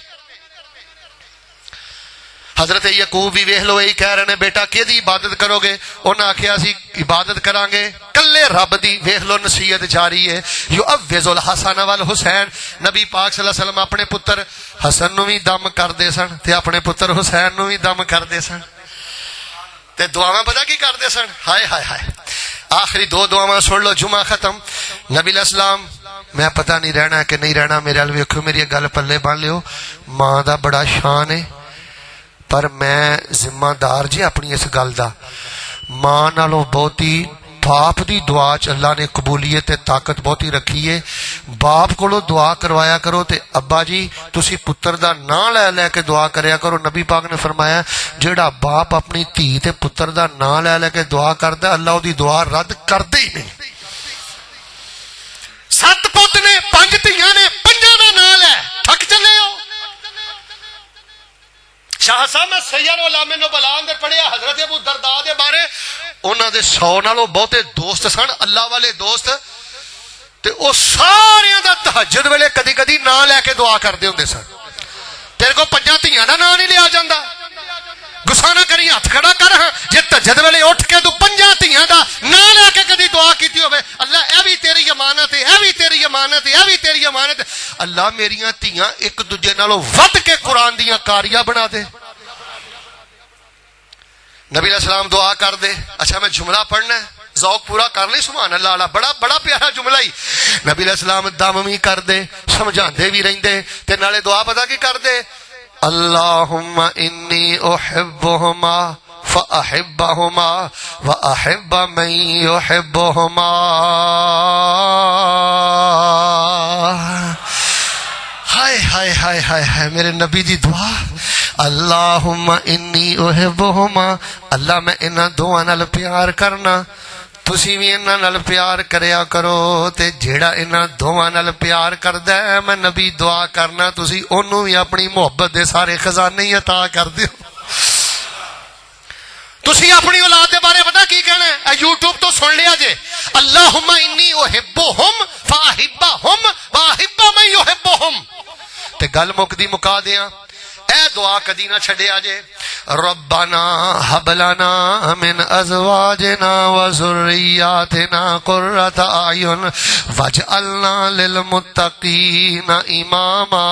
حضرت یعقوب بھی ویکھ لو یہی کہہ رہے ہیں، بیٹا کیدی عبادت کرو گے؟ انہاں آکھیا اسی عبادت کران گے کلے رب دی۔ ویکھ لو نصیحت جاری ہے، یعوذ الحسن والحسین۔ نبی پاک صلی اللہ علیہ وسلم اپنے پتر حسن نو بھی دم کردے سن تے اپنے پتر حسین نو بھی دم کردے سن، تے دعاواں پتہ کی کردے سن؟ ہائے ہائے ہائے، آخری دو دعاواں سن لو، جمعہ ختم۔ نبی علیہ السلام، میں پتہ نہیں رہنا کہ نہیں رہنا، میرے ال ویکھو، میری گل پلے بن لیو، ماں دا بڑا شان ہے پر میں ذمہ دار جی اپنی اس گل دا، ماں نالوں بہتی باپ دی دعا چ اللہ نے قبولیت تے طاقت بہتی رکھی ہے۔ باپ کولو دعا کروایا کرو تے ابا جی تسی پتر دا نام لے لے کے دعا کریا کرو۔ نبی پاک نے فرمایا جیڑا باپ اپنی دھی تے پتر دا نام لے لے کے دعا کردا اللہ اودی دعا رد کردے ہی نہیں۔ 7 پت نے 5 دھیاں نے 5 دا نام لے تھک چلے ہو۔ شاہ صاحب میں سید علامہ نبلاء دے پڑھیا حضرت ابو درداء دے بارے، انہاں دے 100 نالوں بہتے دوست سن، اللہ والے دوست، تے او سارے دا تہجد ویلے کدی کدی نام لے کے دعا کردے ہوندے سن۔ تیرے کو 5 دھیاں دا نام نہیں لیا جاندا؟ گسا نہ کری، ہاتھ کھڑا کر ہاں جے تہجد ویلے اٹھ کے تو 5 دھیاں دا نام لے کے کدی دعا کیتی ہوے، اللہ اے بھی تیری امانت ہے، اے بھی تیری امانت ہے، اے بھی تیری امانت ہے، اللہ میریاں دھیاں ایک دوجے نالوں ود کے قرآن دیاں کاریاں بنا دے۔ نبی علیہ السلام دعا کر دے۔ اچھا میں جملہ پڑھنا ہے، ذوق پورا کر لیں، سبحان اللہ اللہ، بڑا پیارا جملہ ہی۔ نبی علیہ السلام دم بھی کر دے، سمجھاندے بھی رہندے تے نالے دعا پتہ کی کر دے، اللہم انی احبہما فاحبہما واحب من یحبہما۔ ہائے ہائے ہائے ہائے ہائے، میرے نبی دی دعا، اللہم انی احبہما، اللہ میں انہاں دوواں نال پیار کرنا، تسی بھی انہاں نال پیار کریا کرو، تے جیڑا انہاں دوواں نال پیار کردا ہے میں نبی دعا کرنا تسی اونوں بھی اپنی محبت دے سارے خزانے ہی عطا کر دیو۔ تسی اپنی اولاد دے بارے پتہ کی کہنا ہے؟ یوٹیوب تو سن لیا جے، اللہم انی احبہم فاحبہم واحب من یحبہم، تے گل مکدی مکا دیاں، اے دعا کدی نہ چھڈیا جے، ربنا ہب لنا من ازواجنا وذریاتنا قرۃ اعین واجعلنا للمتقین اماما۔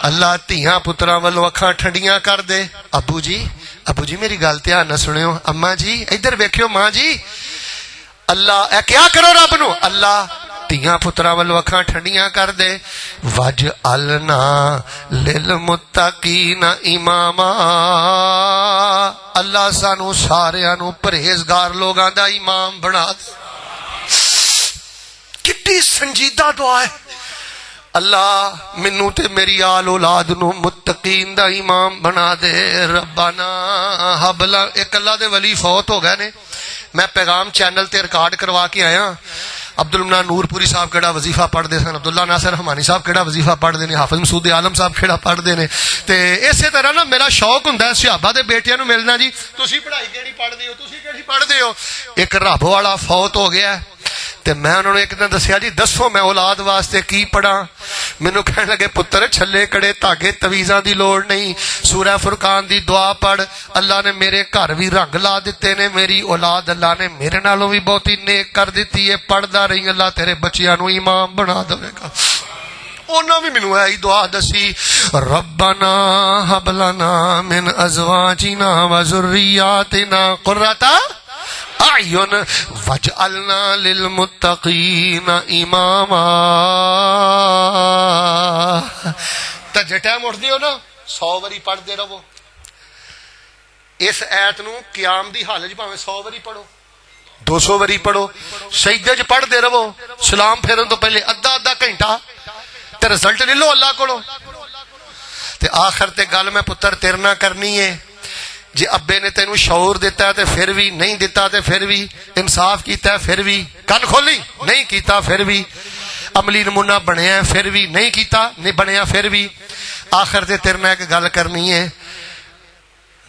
اللہ تیاں پتراں ولوں اکھاں ٹھنڈیاں کر دے۔ ابو جی میری گل دھیان نہ سنیو، اما جی ادھر ویکھیو، ماں جی اللہ اے کیا کرو رب نو، اللہ تیاں پتراں ولوں اکھاں ٹھنڈیاں کر دے، وَجْعَلْنَا لِلْمُتَّقِينَ اماما، اللہ سانو ساریاں نو پرہیزگار لوگاں دا امام بنا دے۔ کتنی سنجیدہ دعا ہے، اللہ منو تے میری آل اولاد نو متقین دا امام بنا دے۔ ربنا ہب لنا، ایک اللہ دے ولی فوت ہو گئے نے، میں پیغام چینل تے ریکارڈ کروا کے آیا، عبدالمنان نور پوری صاحب کیڑا وظیفہ پڑھ دے سن، عبداللہ ناصر حمانی صاحب کیڑا وظیفہ پڑھ دے نے، حافظ مسعود عالم صاحب کیڑا پڑھ دے نے، تے اسی طرح نا میرا شوق ہوندا ہے صحابہ دے بیٹیاں نو ملنا، جی تسی پڑھائی کیڑی پڑھ دے ہو، تسی کیڑی پڑھ دے ہو، ایک رب والا فوت ہو گیا ہے، تے میں انہوں نے ایک دن دسیا جی دسو میں اولاد واسطے کی پڑھا، مینوں کہنے لگے پتر چھلے کڑے تاگے تویزاں دی لوڑ نہیں، سورہ فرقان دی دعا پڑھ، اللہ نے میرے گھر بھی رنگ لا دیتے نے، میری اولاد اللہ نے میرے نالوں بھی بہتی نیک کر دیتی ہے، پڑھدا رہی اللہ تیرے بچیاں نو امام بنا دے گا۔ انہوں بھی مینوں ایہی دعا دسی، ربنا ہب لنا من ازواجنا وذریاتنا قرۃ اعین واجعلنا للمتقین اماما۔ تے جے ٹائم اٹھ دیو نا 100 واری پڑھ دے رہو، اس ایت نو قیام دی حالت بھاویں 100 واری پڑھو، 200 واری پڑھو، سجدے چ پڑھ دے رہو، سلام پھیرن تو پہلے ادھا گھنٹہ، تے رزلٹ لے لو اللہ کولو۔ تے آخر تے گل میں پتر تیرے نال کرنی ہے، جی ابے نے تینوں شعور دیتا ہے تے پھر بھی نہیں دیتا، تے پھر بھی انصاف کیتا ہے، پھر بھی کن کھولی نہیں کیتا، پھر بھی عملی نمونہ بنیا ہے، پھر بھی نہیں کیتا نہیں بنیا، پھر بھی آخر تے تیرے نال ایک گل کرنی ہے،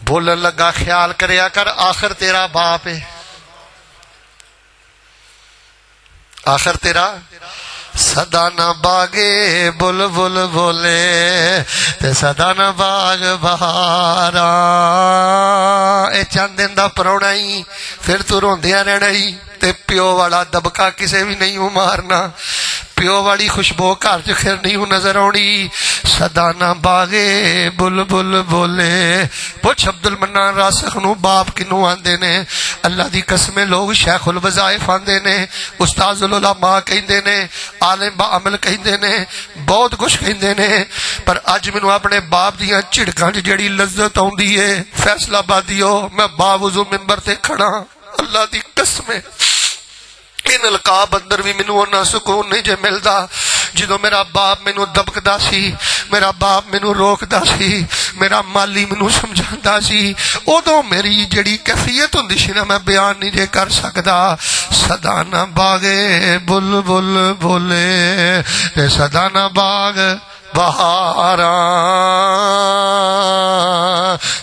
بولن لگا خیال کریا کر آخر تیرا باپ ہے، آخر تیرا سدا نہ باغے بل بل بولے تے سدا نہ باغ بہاراں اے چند دن دا پرونا ہی پھر تو روندیاں رہنا ہی تے پیو والا دبکا کسے بھی نہیں مارنا پیو والی خوشبو گھر چ پھر نہیں نظر آنی سدا نہ باغے بل بل بولے پوچھ عبد المنان راسخ نو باپ کنو آندے نے اللہ دی قسمیں لوگ شیخ الوظائف آندے نے استاذ العلماء کہندے نے عالم با عمل کہندے نے بہت کچھ کہندے نے پر اج مینوں اپنے باپ دیاں جھڑکاں جڑی لذت آوندی ہے فیصلہ آبادیو میں باوضو ممبر تے کھڑا اللہ دی قسمیں ان القاب اندر بھی مینوں اُنہ سکون نہیں جے ملدا جدوں میرا باپ مینوں دبکدا سی میرا باپ مینوں روکدا سی میرا مالی مینوں سمجھاندا سی اودوں میری جڑی کیفیت ہوندی سی نا میں بیان نہیں جے کر سکدا سدا نہ باغے بل بل بولے تے سدا نہ باغ بہاراں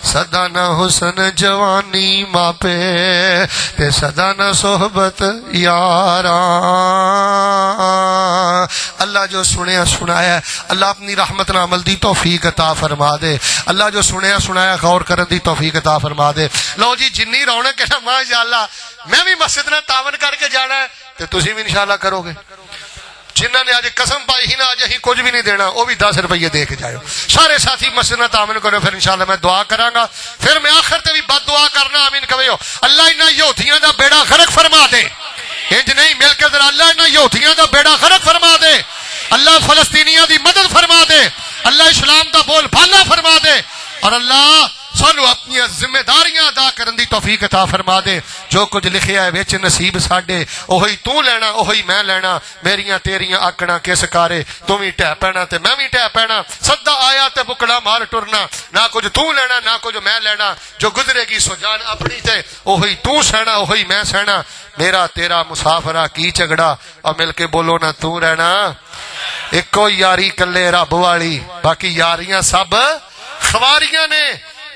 سدا نہ حسن جوانی ماپے تے سدا نہ صحبت یاراں اللہ جو سنیا سنایا اللہ اپنی رحمت نہ عمل دی توفیق عطا فرما دے اللہ جو سنیا سنایا غور کرن دی توفیق عطا فرما دے لو جی جنی رونق ہے نا ماشاءاللہ میں بھی مسجد نہ تعاون کر کے جانا ہے تے تسی بھی انشاءاللہ کرو گے جنہوں نے آج قسم پائی ہی نا آج ہی کچھ بھی نہیں دینا وہ بھی 10 روپیے دے کے جائے سارے ساتھی مسجد نہ تعاون کرو پھر انشاءاللہ میں دعا کراں گا پھر میں آخر تے بھی بد دعا کرنا آمین کہو اللہ انہاں یہودیاں دا بیڑا غرق فرما دے انج نہیں مل کے ذرا اللہ انہاں یہودیاں دا بیڑا غرق فرما دے اللہ فلسطینیاں دی مدد فرما دے اللہ اسلام دا بول بالا فرما دے اور اللہ سانو اپنی ذمہ داریاں ادا کرن دی توفیق عطا فرما دے جو کچھ لکھیا ہے وچ نصیب ساڈے اوہی تو لینا اوہی میں لینا میریاں تیریاں آکڑاں کس کارے تو بھی ٹہ پینا تے میں بھی ٹہ پینا سدا آیا تے بکڑا مار ٹرنا نہ کچھ تو لینا نہ کچھ میں لینا جو گزرے گی سو جان اپنی تے اوہی تو سہنا اوہی میں سہنا میرا تیرا مسافرہ کی جھگڑا اور مل کے بولو نہ تو رہنا ایکو یاری کلے رب والی باقی یاریاں سب خواریاں نے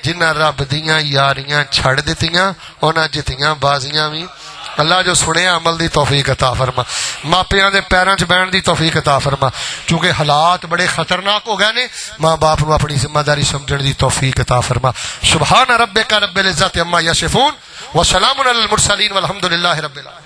جنہ رب دیاں یاریاں چھڑ دیتیاں انہاں جتیاں بازیاں بھی اللہ جو سنے عمل دی توفیق عطا فرما ماپیاں دے پیراں چ بہن دی توفیق عطا فرما چونکہ حالات بڑے خطرناک ہو گئے نے ماں باپ نو اپنی ذمہ داری سمجھن دی توفیق عطا فرما سبحان ربک رب العزت عما یصفون وسلام علی المرسلین والحمد للہ رب العالمین